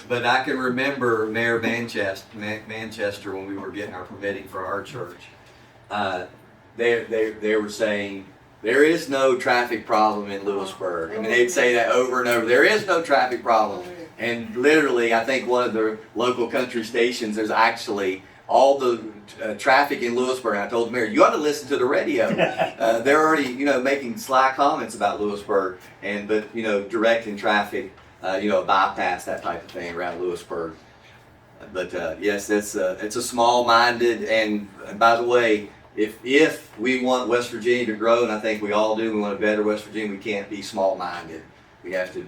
but I can remember Mayor Manchester when we were getting our permitting for our church. They were saying there is no traffic problem in Lewisburg. I mean, they'd say that over and over. There is no traffic problem. And literally, I think one of the local country stations, there's actually all the traffic in Lewisburg. I told the mayor, you ought to listen to the radio. They're already, making sly comments about Lewisburg, but directing traffic, bypass, that type of thing around Lewisburg. But yes, it's a small-minded, and by the way, if we want West Virginia to grow, and I think we all do, we want a better West Virginia, we can't be small-minded. We have to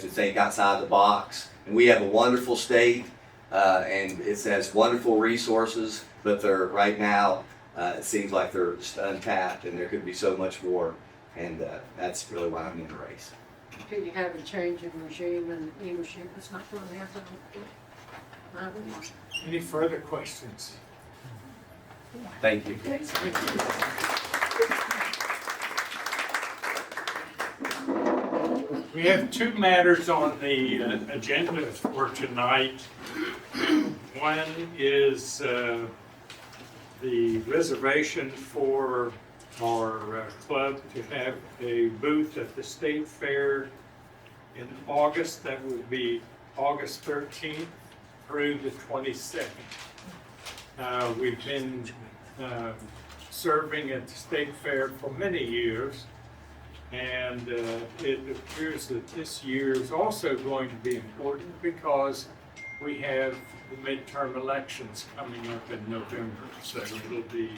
think outside the box. And we have a wonderful state, and it has wonderful resources, but right now, it seems like they're just untapped, and there could be so much more, and that's really why I'm in the race. Until you have a change in regime and leadership, it's not going to happen. Any further questions? Thank you. We have two matters on the agenda for tonight. One is the reservation for our club to have a booth at the State Fair in August. That would be August 13th through the 22nd. We've been serving at the State Fair for many years, and it appears that this year is also going to be important because we have the midterm elections coming up in November, so it'll be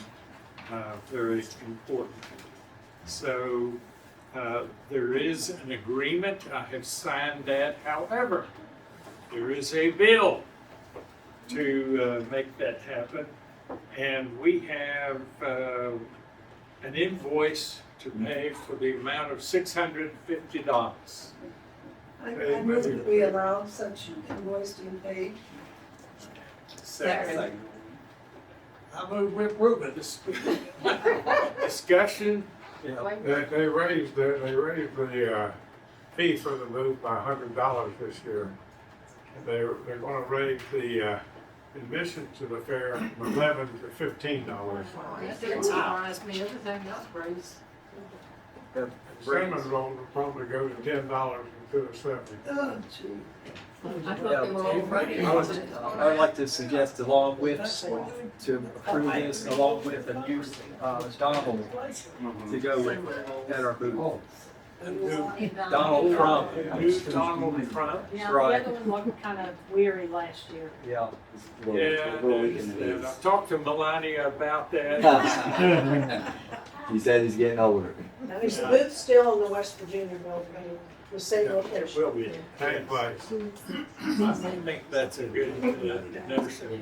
very important. So there is an agreement. I have signed that. However, there is a bill to make that happen, and we have an invoice to pay for the amount of $650. I move that we allow such invoice to be paid. Second. I move we approve it. Discussion. They raised the fee for the booth by $100 this year. They're going to raise the admission to the fair from $11 to $15. That didn't surprise me, everything else raised. The cinnamon roll will probably go to $10 instead of $70. Oh, gee. I thought they were all ready. I would like to suggest along with, to approve this, along with a new Donald to go with at our booth. Donald Trump. New Donald Trump. Yeah, Right. the other one looked kind of weary last year. Yeah. Yeah, and I talked to Melania about that. He said he's getting older. Now, is the booth still in the West Virginia building, the same It location? will be. Same place. I think that's a good notion.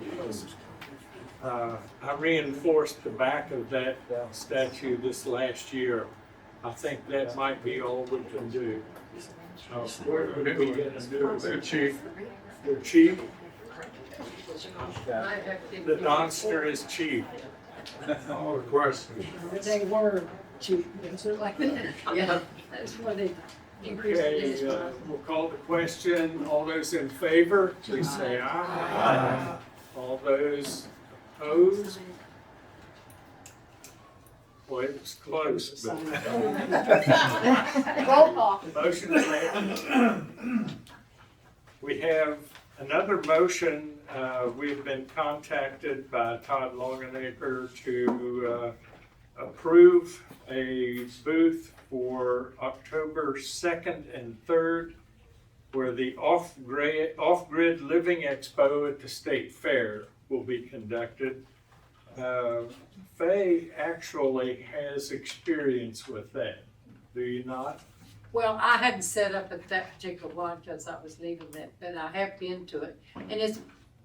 I reinforced the back of that statue this last year. I think that might be all we can do. Where would we get a new? They're cheap. They're cheap. I have to- The Donster is cheap. All the questions. They were cheap, is it like that? Yeah, that's what they increased this Okay, month. we'll call the question. All those in favor, please say aye. All those Opposed? Boy, it was close, but. Roll call. Motion failed. We have another motion. We've been contacted by Todd Longenecker to approve a booth for October 2nd and 3rd, where the off-grid living expo at the State Fair will be conducted. Faye actually has experience with that, do you not? Well, I hadn't set up at that particular one because I was leaving that, but I have been to it. And it's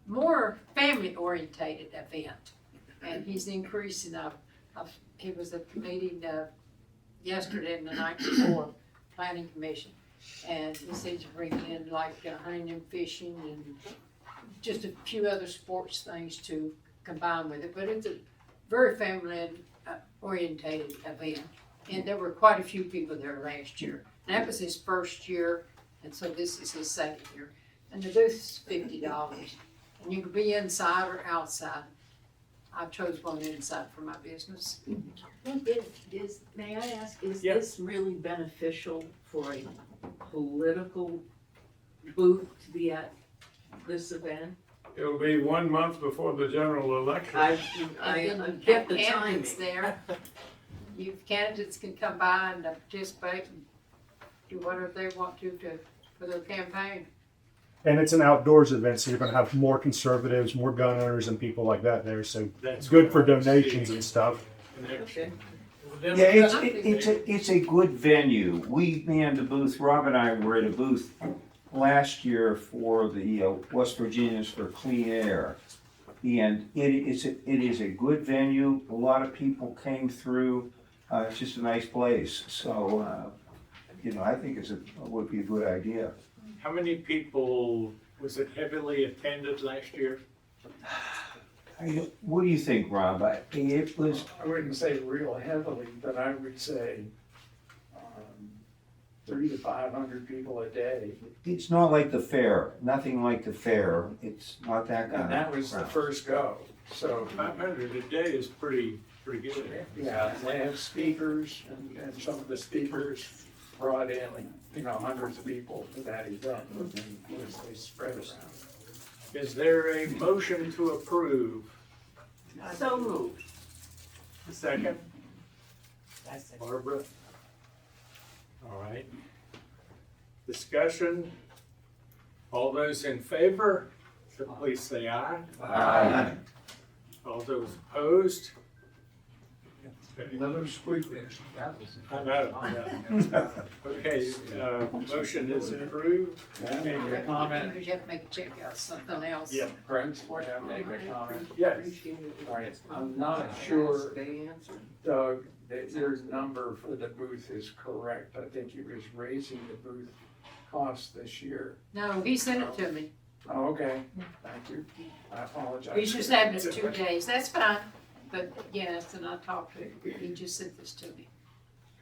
more family orientated event. And he's increasing, he was at the meeting yesterday and the night before, planning commission. And he seems to bring in like hunting and fishing and just a few other sports things to combine with it. But it's a very family orientated event. And there were quite a few people there last year. And that was his first year, and so this is his second year. And the booth is $50. And you can be inside or outside. I chose one inside for my business. May I ask, is Yeah. this really beneficial for a political booth to be at this event? It'll be 1 month before the general election. I And then get the candidates timing. there. You candidates can come by and participate and do whatever they want to for their campaign. And it's an outdoors event, so you're gonna have more conservatives, more gun owners and people like that there, so That's it's good for what I see. donations and stuff. Okay. Yeah, it's a good venue. We manned a booth, Rob and I were at a booth last year for the West Virginians for Clean Air. And it is a good venue, a lot of people came through, it's just a nice place. So, I think it would be a good idea. How many people, was it heavily attended last year? What do you think, Rob? It was, I wouldn't say real heavily, but I would say 300 to 500 people a day. it's not like the fair, nothing like the fair. It's not that kind of. And that was the crowd. first go, so. 500 a day is pretty good. Yeah, they have speakers, and some of the speakers brought in, hundreds of people to that event, and they spread around. Is there a motion to approve? So moved. Second? Barbara? All right. Discussion? All those in favor, so please say aye. Aye. All those opposed? Another squeaker. I know. Okay, motion is approved. Okay, your comment, You have to make a check out something else. Yeah. Prince, want to make a comment? Yes. All right, I'm not sure, Doug, that your number for the booth is correct. I think he was raising the booth cost this year. No, he sent it to me. Oh, okay, thank you. I apologize. He's just having it 2 days. That's fine. But yes, and I talked to him. He just sent this to me.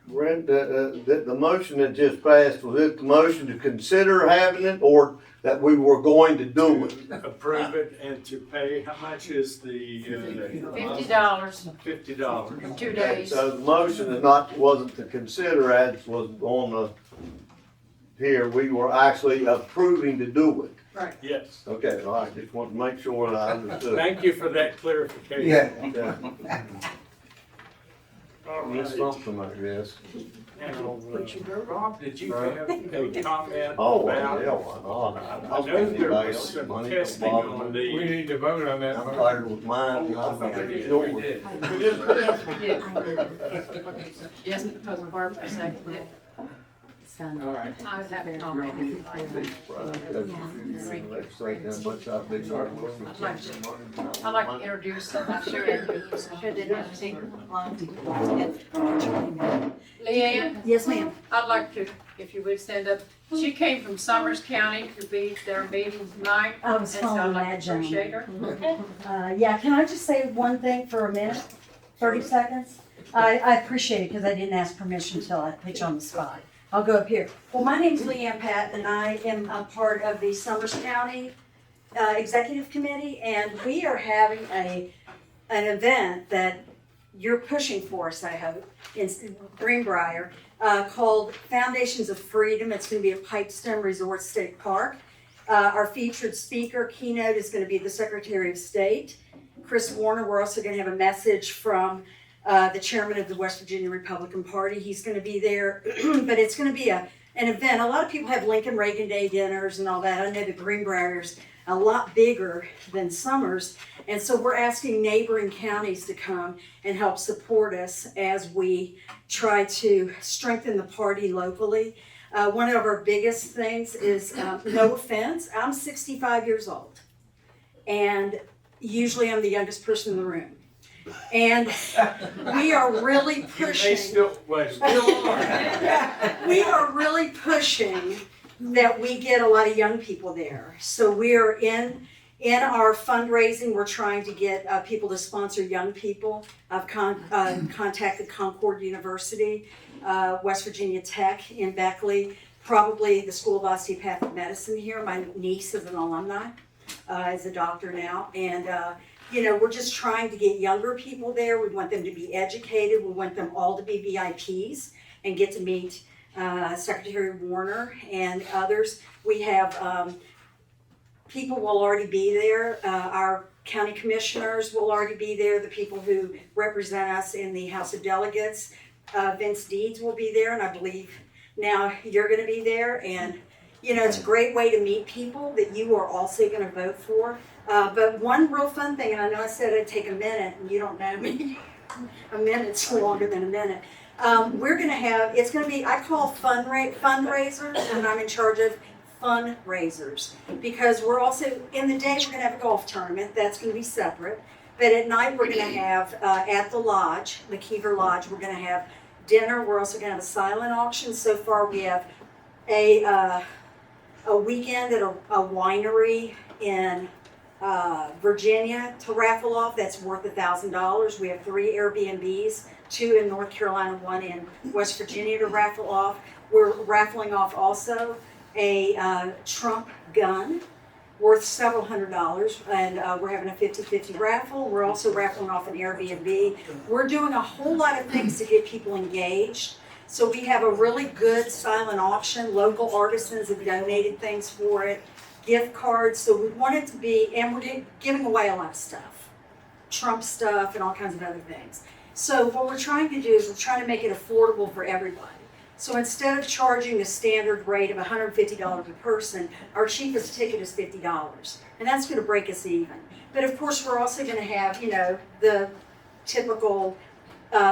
Brent, the motion that just passed, was it the motion to consider having it or that we were going to do it? Approve it and to pay, how much is the? $50 $50. for 2 Okay, days. so the motion wasn't to consider as was on the, here, we were actually approving to do it. Right. Yes. Okay, all right, just want to make sure that I understood. Thank you for that clarification. Yeah. All Miss right. something, I guess. Now, Rob, did you have a comment Oh, about? yeah, well, I know there was some testing on We the, need to vote on that. I'm tired with mine. We did. Yes, because Barbara seconded it. All right. I have a comment. I'd like to introduce, I'm sure Leanne, Yes, ma'am. I'd like to, if you would stand up. She came from Summers County to be their meeting tonight. I was And so I'd following like that to appreciate her. Yeah, can I just say one thing for a minute? 30 seconds? I appreciate it because I didn't ask permission until I put you on the spot. I'll go up here. Well, my name's Leanne Pat and I am a part of the Summers County executive committee, and we are having an event that you're pushing for us, I hope, in Greenbrier, called Foundations of Freedom. It's going to be at Pipestone Resort State Park. Our featured speaker keynote is going to be the Secretary of State, Chris Warner. We're also going to have a message from the chairman of the West Virginia Republican Party. He's going to be there, but it's going to be an event. A lot of people have Lincoln Reagan Day dinners and all that. I know the Greenbrier's a lot bigger than Summers, and so we're asking neighboring counties to come and help support us as we try to strengthen the party locally. One of our biggest things is, no offense, I'm 65 years old, and usually I'm the youngest person in the room. And we are really pushing. We are really pushing that we get a lot of young people there. So we're in our fundraising, we're trying to get people to sponsor young people. I've contacted Concord University, West Virginia Tech in Beckley, probably the School of Osteopathic Medicine here. My niece is an alumni, is a doctor now. And we're just trying to get younger people there. We want them to be educated. We want them all to be VIPs and get to meet Secretary Warner and others. We have people will already be there. Our county commissioners will already be there. The people who represent us in the House of Delegates. Vince Deeds will be there, and I believe now you're going to be there. And it's a great way to meet people that you are also going to vote for. But one real fun thing, and I know I said it'd take a minute, and you don't know me. A minute's longer than a minute. We're going to have, it's going to be, I call fundraisers, and I'm in charge of fundraisers. Because we're also, in the day, we're going to have a golf tournament. That's going to be separate. But at night, we're going to have, at the lodge, the Kiever Lodge, we're going to have dinner. We're also going to have a silent auction. So far, we have a weekend at a winery in Virginia to raffle off. That's worth $1,000. We have 3 Airbnbs, 2 in North Carolina, 1 in West Virginia to raffle off. We're raffling off also a Trump gun worth several $100s, and we're having a 50-50 raffle. We're also raffling off an Airbnb. We're doing a whole lot of things to get people engaged. So we have a really good silent auction. Local artisans have donated things for it, gift cards. So we want it to be, and we're giving away a lot of stuff, Trump stuff and all kinds of other things. So what we're trying to do is we're trying to make it affordable for everybody. So instead of charging the standard rate of $150 a person, our cheapest ticket is $50. And that's going to break us even. But of course, we're also going to have, the typical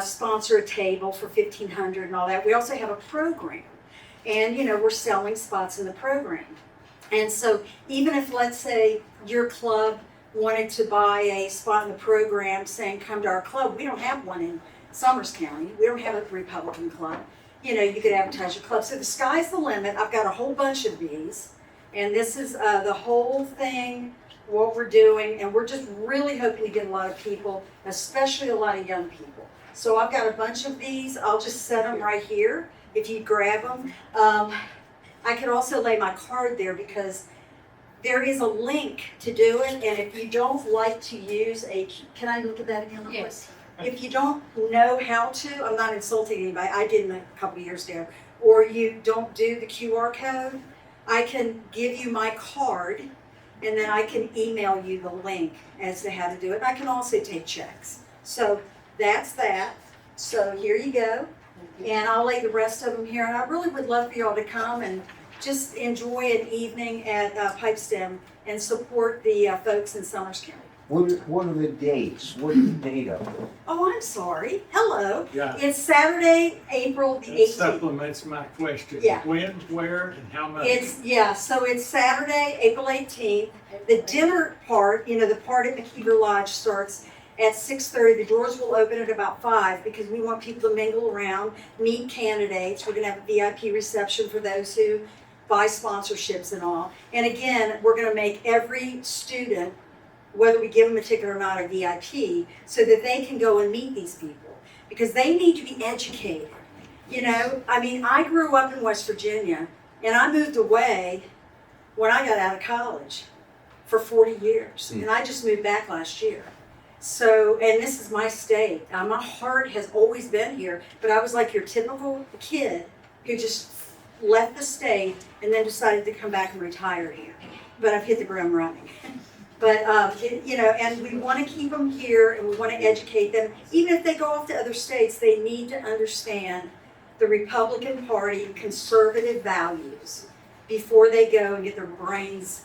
sponsor a table for $1,500 and all that. We also have a program. And, we're selling spots in the program. And so even if, let's say, your club wanted to buy a spot in the program saying, come to our club, we don't have one in Summers County. We don't have a Republican club. You could advertise your club. So the sky's the limit. I've got a whole bunch of these. And this is the whole thing, what we're doing. And we're just really hoping to get a lot of people, especially a lot of young people. So I've got a bunch of these. I'll just set them right here if you grab them. I could also lay my card there because there is a link to do it. And if you don't like to use can I look at that again? Yes. If you don't know how to, I'm not insulting anybody, I did a couple of years ago, or you don't do the QR code, I can give you my card and then I can email you the link as to how to do it. I can also take checks. So that's that. So here you go. And I'll lay the rest of them here. And I really would love for y'all to come and just enjoy an evening at Pipestone and support the folks in Summers County. What are the dates? What is the date of it? Oh, I'm sorry. Hello. Yeah. It's Saturday, April the That 18th. supplements my question. Yeah. When, where, and how much? So it's Saturday, April 18th. The dinner part, the part at McKeever Lodge starts at 6:30. The doors will open at about 5 because we want people to mingle around, meet candidates. We're going to have a VIP reception for those who buy sponsorships and all. And again, we're going to make every student, whether we give them a ticket or not, a VIP, so that they can go and meet these people. Because they need to be educated. I grew up in West Virginia, and I moved away when I got out of college. for 40 years. And I just moved back last year. So, and this is my state. My heart has always been here, but I was like your typical kid who just left the state and then decided to come back and retire here. But I've hit the ground running. But, and we want to keep them here and we want to educate them. Even if they go off to other states, they need to understand the Republican Party conservative values before they go and get their brains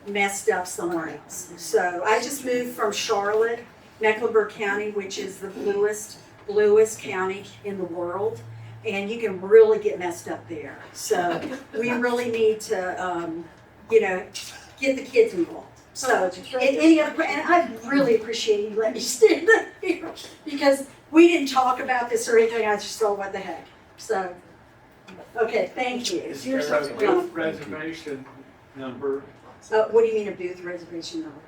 messed up somewhere else. So I just moved from Charlotte, Mecklenburg County, which is the bluest county in the world. And you can really get messed up there. So we really need to, get the kids involved. So, any other, and I really appreciate you letting me stand up here because we didn't talk about this or anything. I just thought, what the heck. So, okay, thank you. Is there a booth reservation number? What do you mean a booth reservation number?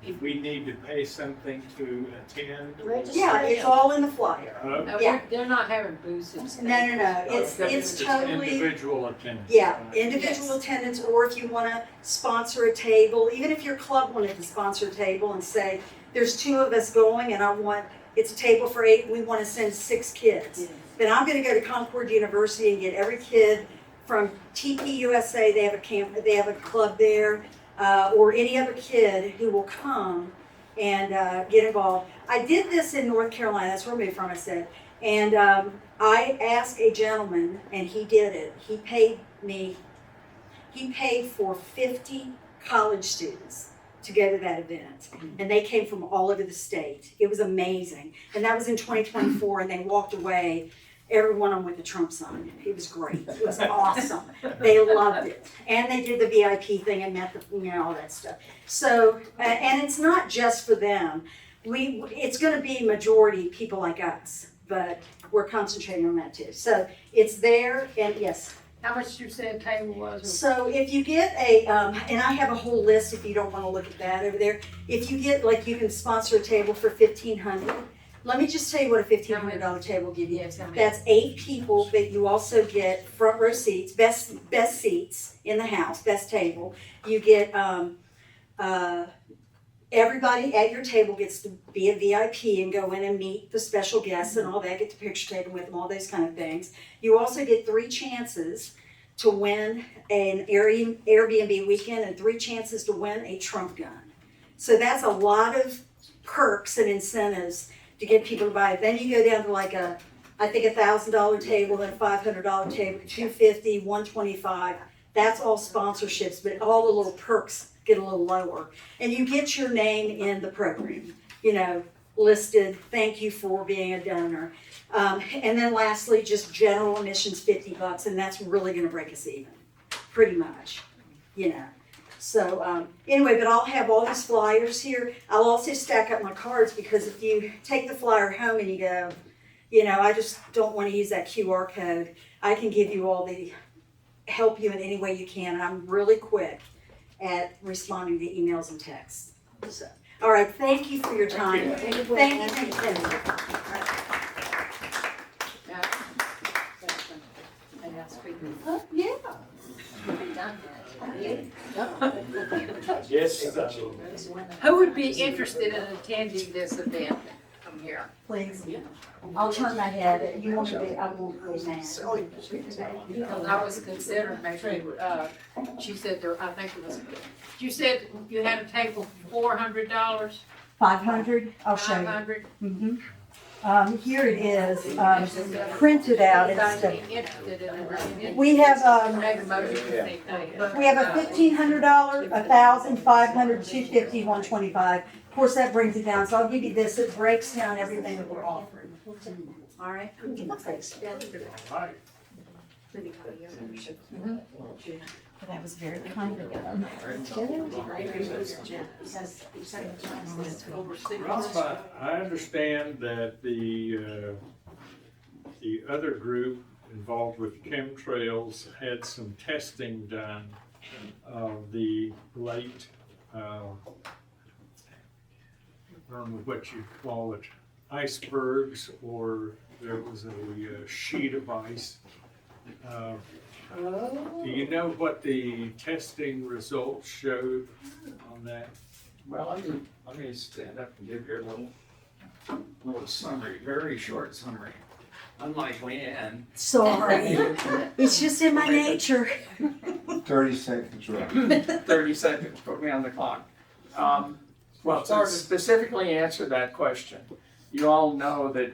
If we need to pay something to attend? Yeah, it's all in the flyer. No, Yeah. they're not having booths in state. No. It's totally. Individual attendance. Yeah, individual attendance, or if you want to sponsor a table, even if your club wanted to sponsor a table and say, there's 2 of us going and it's a table for 8, we want to send 6 kids. Then I'm going to go to Concord University and get every kid from TPUSA, they have a club there, or any other kid who will come and get involved. I did this in North Carolina, that's where I moved from, I said, and I asked a gentleman, and he did it. He paid for 50 college students to go to that event, and they came from all over the state. It was amazing, and that was in 2024, and they walked away, every one of them with the Trump sign. It was great. It was awesome. They loved it. And they did the VIP thing and met all that stuff. So, and it's not just for them. It's going to be majority people like us, but we're concentrating on that too. So it's there, and yes. How much you said table was? So if you get and I have a whole list if you don't want to look at that over there. If you get, you can sponsor a table for $1,500. Let me just tell you what a $1,500 table will give you. That's 8 people, but you also get front row seats, best seats in the house, best table. You get everybody at your table gets to be a VIP and go in and meet the special guests and all that, get the picture taken with them, all those kind of things. You also get 3 chances to win an Airbnb weekend and 3 chances to win a Trump gun. So that's a lot of perks and incentives to get people to buy it. Then you go down to I think $1,000 table, then a $500 table, $250, $125. That's all sponsorships, but all the little perks get a little lower. And you get your name in the program, listed, thank you for being a donor. And then lastly, just general admissions, $50, and that's really gonna break us even, pretty much, So anyway, but I'll have all these flyers here. I'll also stack up my cards because if you take the flyer home and you go, I just don't want to use that QR code, I can give you help you in any way you can. And I'm really quick at responding to emails and texts. So, all right, thank you for your time. Thank you. Yeah. Yes. Who would be interested in attending this event from here? Please. I'll turn my head. You want to be, I won't go mad. Because I was considering maybe, she said I think it was, you said you had a table for $400? 500, I'll show you. 500? Mm-hmm. Here it is, printed out and stuff. We have a $1,500, $1,000, $500, $250, $125. Of course, that brings it down. So I'll give you this. It breaks down everything that we're offering. All right. That was very kind of them. I understand that the other group involved with chemtrails had some testing done of the late, I don't know what you call it, icebergs, or there was a sheet of ice. Do you know what the testing results showed on that? Well, let me stand up and give you a little summary, very short summary. Unlike Leanne. Sorry, it's just in my nature. 30 seconds, right? 30 seconds, put me on the clock. Well, to specifically answer that question, you all know that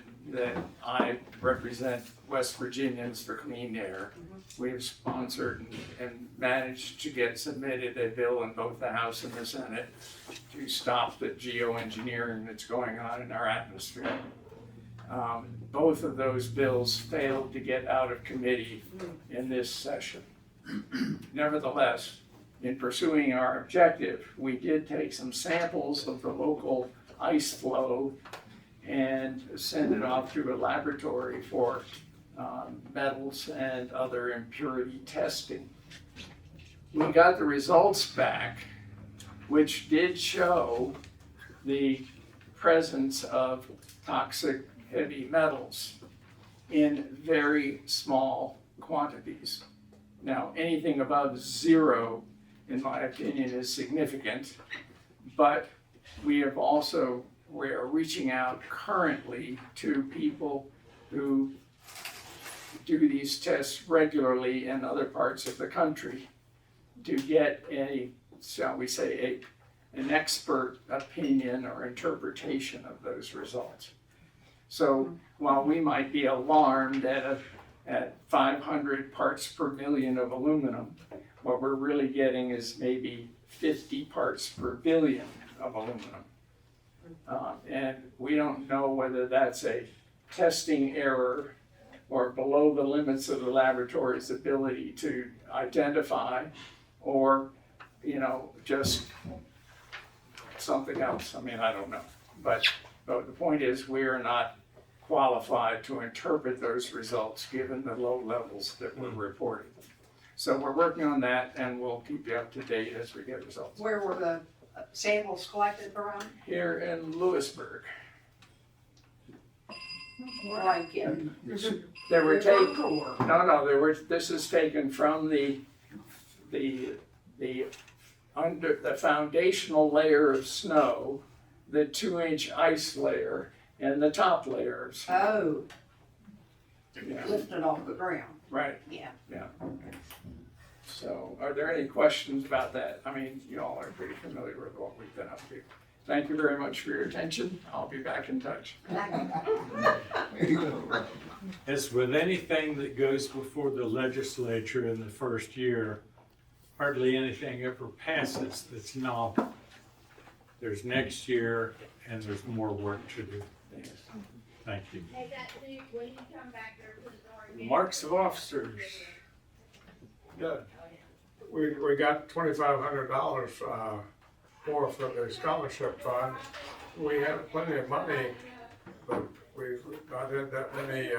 I represent West Virginians for Clean Air. We have sponsored and managed to get submitted a bill in both the House and the Senate to stop the geoengineering that's going on in our atmosphere. Both of those bills failed to get out of committee in this session. Nevertheless, in pursuing our objective, we did take some samples of the local ice flow and send it off to a laboratory for metals and other impurity testing. We got the results back, which did show the presence of toxic heavy metals in very small quantities. Now, anything above 0, in my opinion, is significant, but we are reaching out currently to people who do these tests regularly in other parts of the country to get shall we say, an expert opinion or interpretation of those results. So while we might be alarmed at 500 parts per million of aluminum, what we're really getting is maybe 50 parts per billion of aluminum. And we don't know whether that's a testing error or below the limits of the laboratory's ability to identify, or, just something else. I mean, I don't know. But the point is, we are not qualified to interpret those results given the low levels that were reported. So we're working on that, and we'll keep you up to date as we get results. Where were the samples collected from? Here in Lewisburg. Like They were taken. No. This is taken from the under the foundational layer of snow, the 2-inch ice layer, and the top layers. Oh. Yeah. Lifted off the ground. Right. Yeah. Yeah. So, are there any questions about that? I mean, you all are pretty familiar with what we've been up to. Thank you very much for your attention. I'll be back in touch. As with anything that goes before the legislature in the first year, hardly anything ever passes that's novel. There's next year, and there's more work to do. Thank you. Marks of officers. Yeah, we got $2,500 more for the scholarship fund. We have plenty of money, but we've not had that many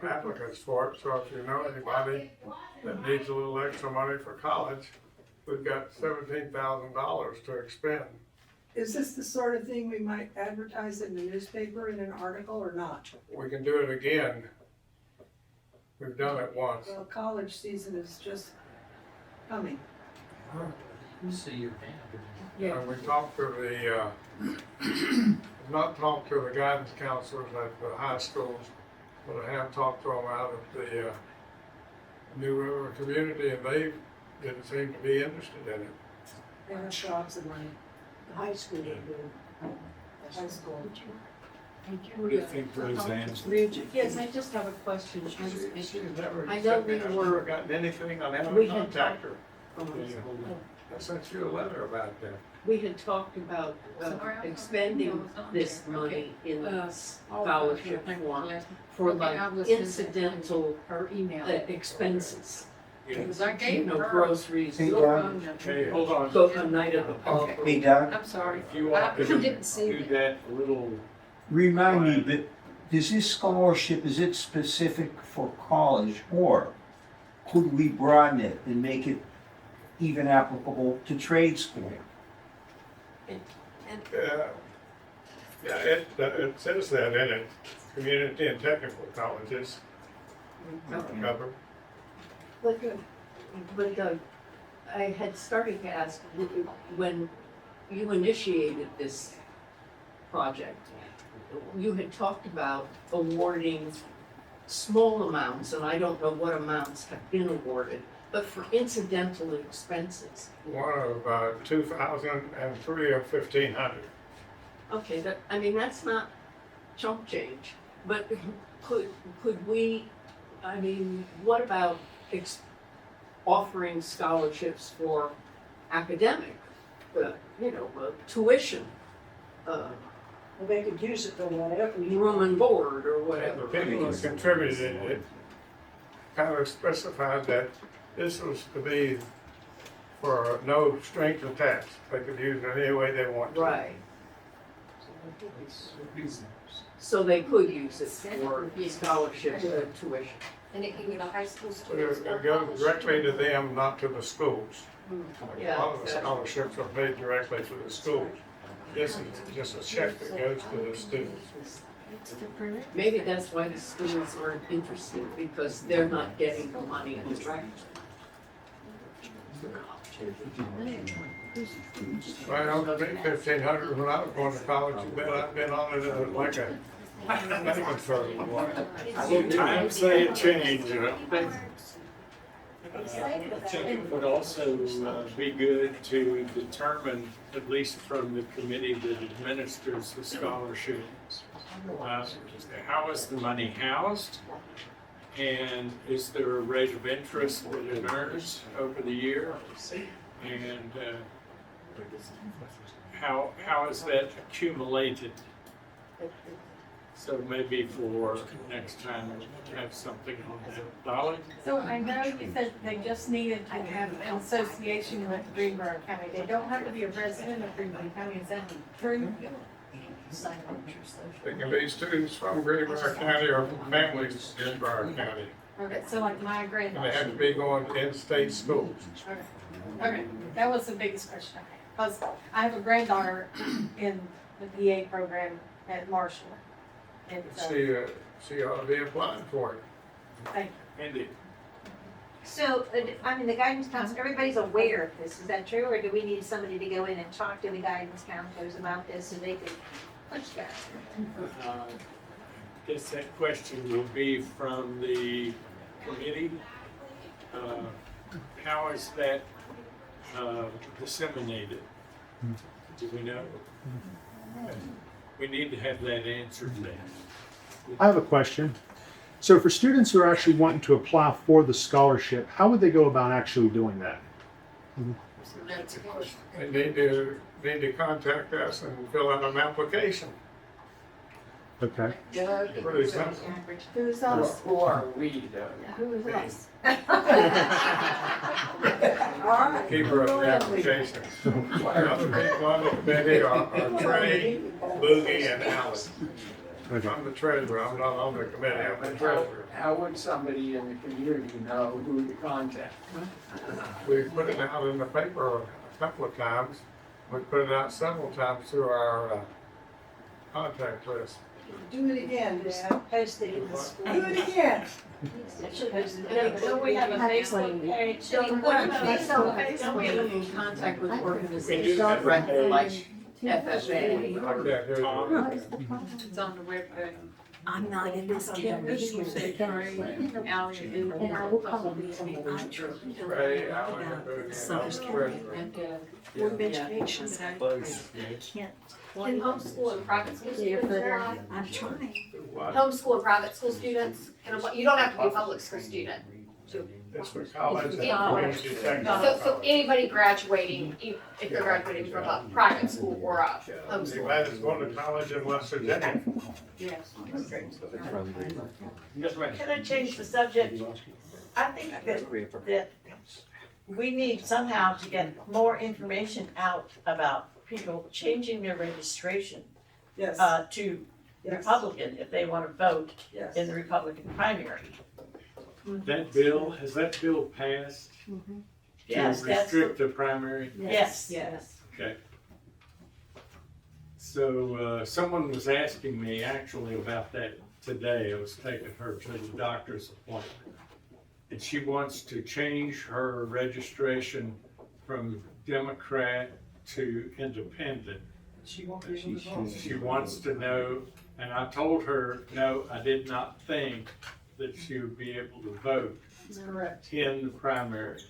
applicants for it. So if you know anybody that needs a little extra money for college, we've got $17,000 to expend. Is this the sort of thing we might advertise in the newspaper in an article or not? We can do it again. We've done it once. Well, college season is just coming. See your Yeah. And we talked to not talked to the guidance counselors at the high schools, but I have talked to them out at the New River community, and they didn't seem to be interested in it. They have jobs and money. The high school would do. The high school. What do you think, Roseanne? Yes, I just have a question. She's never I know sent me, we I've were- never gotten anything on how We to had contact her. Oh, I sent you a letter about that. We had talked about expending this money in scholarship form for like incidental expenses. Because I gave her. Groceries, Hey, go Doug. Hey, hold on. a night at the pub. Hey, Doug, I'm sorry. If you want to didn't see do it. that a little, remind me, but does this scholarship, is it specific for college, or could we broaden it and make it even applicable to trade school? Yeah, it says that in it, community and technical colleges. covered. But Doug, I had started to ask, when you initiated this project, you had talked about awarding small amounts, and I don't know what amounts have been awarded, but for incidental expenses. One of 2,000 and three of 1,500. Okay, that's not chump change, but could we, what about offering scholarships for academic, tuition, Well, they could use it for whatever. room and board or The whatever? people who contributed it kind of specified that this was to be for no strings attached. They could use it any way they want to. Right. So they could use it for scholarship and tuition. And it can go to high school But students. it go directly to them, not to the schools. Yeah, A lot of the scholarships are paid directly to the schools. This is just a check that goes to the students. Maybe that's why the schools aren't interested, because they're not getting the money direct. Well, I think 1,500 when I was going to college, you bet I've been on it like a banking for a while. Times they change. I think it would also be good to determine, at least from the committee that administers the scholarship, how is the money housed? And is there a rate of interest that it earns over the year? And how is that accumulated? So maybe for next time, we'll have something on that. Dolly? So I know you said they just needed to have an association with Greenbrier County. They don't have to be a resident of Greenbrier County, is that true? They can be students from Greenbrier County or from families in Greenbrier County. Okay, so like my And granddaughter. they have to be going to in-state schools. Okay, that was the biggest question I had. Because I have a granddaughter in the BA program at Marshall. And so, She ought to be applying for it. thank Indeed. So, the guidance counselor, everybody's aware of this, is that true? Or do we need somebody to go in and talk to the guidance counselors about this so they can push that? Guess that question will be from the committee. How is that disseminated? Do we know? We need to have that answered then. I have a question. So for students who are actually wanting to apply for the scholarship, how would they go about actually doing that? They need to contact us and fill out an application. Okay. Pretty simple. Who's us? Who are we though? Who's us? Keeper of the application. The other people on the committee are Trey, Boogie, and Alan. Okay. I'm the treasurer, I'm not on the committee, I'm the treasurer. How would somebody in the community know who to contact? We put it out in the paper a couple of times. We put it out several times through our contact list. Do it again, Dad. Post it in the school. Do it again. Don't we have a Facebook page? Don't we get in contact with organizations like FFA? It's on the webpage. I'm not in this committee. And I will probably be Ray, Alan, and Boogie, and I'm the treasurer. Board of Education, but I can't. Can homeschool and private school students apply? I'm trying. Homeschool and private school students can apply. You don't have to be a public school student. It's for college and Yeah. community technical. So anybody graduating, if they're graduating from a private school or a homeschool. Anybody that's going to college in West Virginia. Yes. Can I change the subject? I think that we need somehow to get more information out about people changing their registration Yes. to Republican if they want to vote Yes. in the Republican primary. That bill, has that bill passed to Yes, that's, restrict the primary? yes. Yes. Okay. So, someone was asking me actually about that today. I was taking her to the doctor's appointment. And she wants to change her registration from Democrat to Independent. She won't be able to vote. She wants to know, and I told her, no, I did not think that she would be able to vote That's correct. in the primary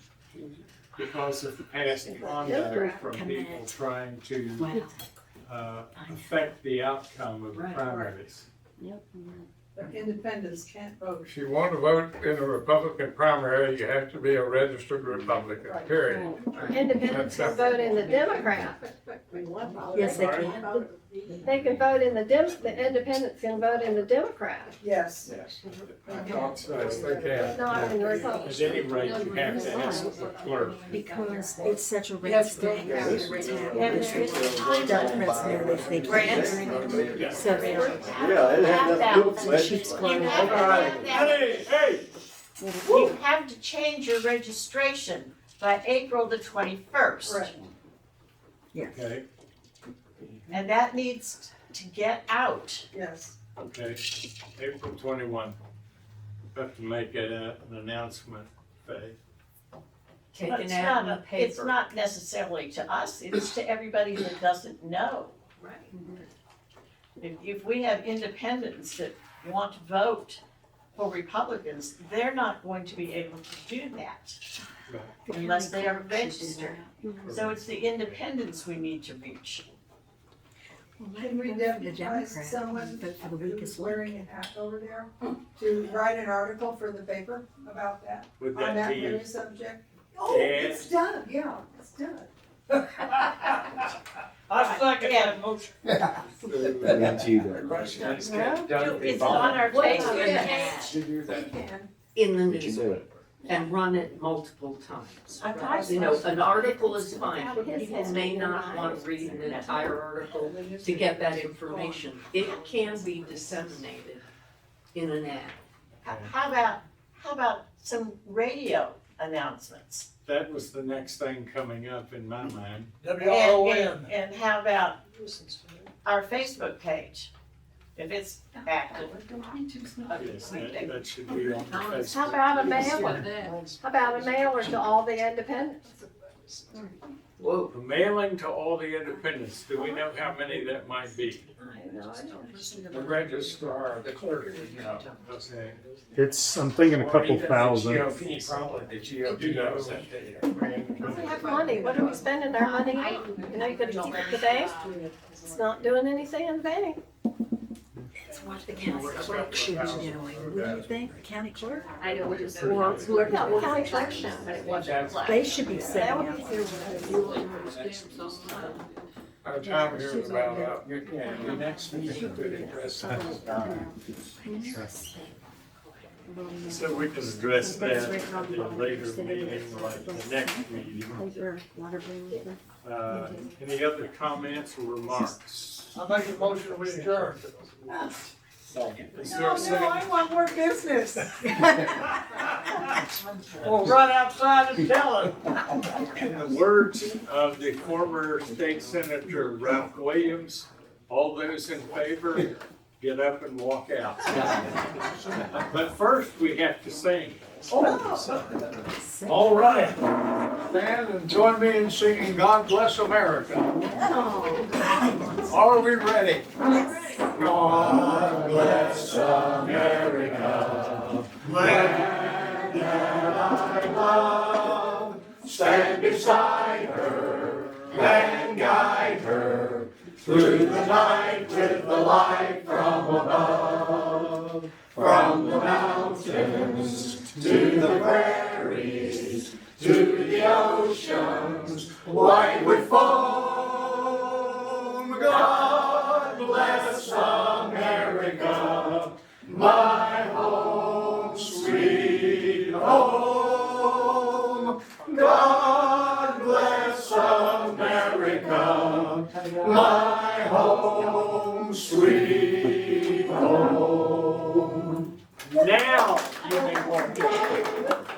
because of the past conduct from people trying to affect the outcome of the primaries. But independents can't vote. If you want to vote in a Republican primary, you have to be a registered Republican, period. Independents can vote in the Democrat. Yes, they can. They can vote in the independents can vote in the Democrat, Yes. Yes, they can. not in the Republican. At any rate, you have to ask the clerk. Because it's such a red Yes, state. they have to raise their Democrats know they think. So Yeah, it had nothing to do with sheep's You clothing. have to have that. Hey, hey! You have to change your registration by April the 21st. Right. Okay, And that needs to get out. Yes. okay, April 21. Have to make an announcement, Faye. But Taken it's out in the not, it's paper. not necessarily to us, it's to everybody that doesn't know. Right. If we have independents that want to vote for Republicans, they're not going to be able to do that unless they are registered. So it's the independents we need to reach. Can we deputize someone who's wearing a hat over there to write an article for the paper about that? Would On that that be, very subject? Oh, Yes. it's done, yeah, it's done. I second that motion. That's you there. It's on our Facebook Yes. page. We can. In the Did you do newspaper it? and run it multiple times. I thought You know, an article is fine, but people may not want to read an entire article to get that information. It can be disseminated in an ad. How about some radio announcements? that was the next thing coming up in my mind. And how about our Facebook page? If it's active. Yes, that should be on the Facebook. How about a mailer? How about a mailer to all the independents? Whoa. A mailing to all the independents, do we know how many that might be? The registrar, the clerk, you know. Okay. I'm thinking a couple thousand. GOP, probably the GOP knows that We have money, what are we spending our money on? You know, you could keep it the bank, it's not doing anything in the bank. That's what the county clerk should be doing, wouldn't you think, the county clerk? I know what it's. Or whoever, Yeah, the county clerk should. they should be setting up. Our time here is about up. Your next meeting could address that. So we can address that in a later meeting, like the next meeting. Any other comments or remarks? I make a motion we adjourn. Is there a second? I want more business. We'll run outside and tell it. In the words of the former state senator Ralph Williams, all those in favor, get up and walk out. But first, we have to sing. All right. Stand and join me in singing God Bless America. Are we ready? God bless America. Land that I love. Stand beside her and guide her through the night with the light from above. From the mountains to the prairies, to the oceans, white with foam. God bless America, my home, sweet home. God bless America, my home, sweet home. Now, you may walk in.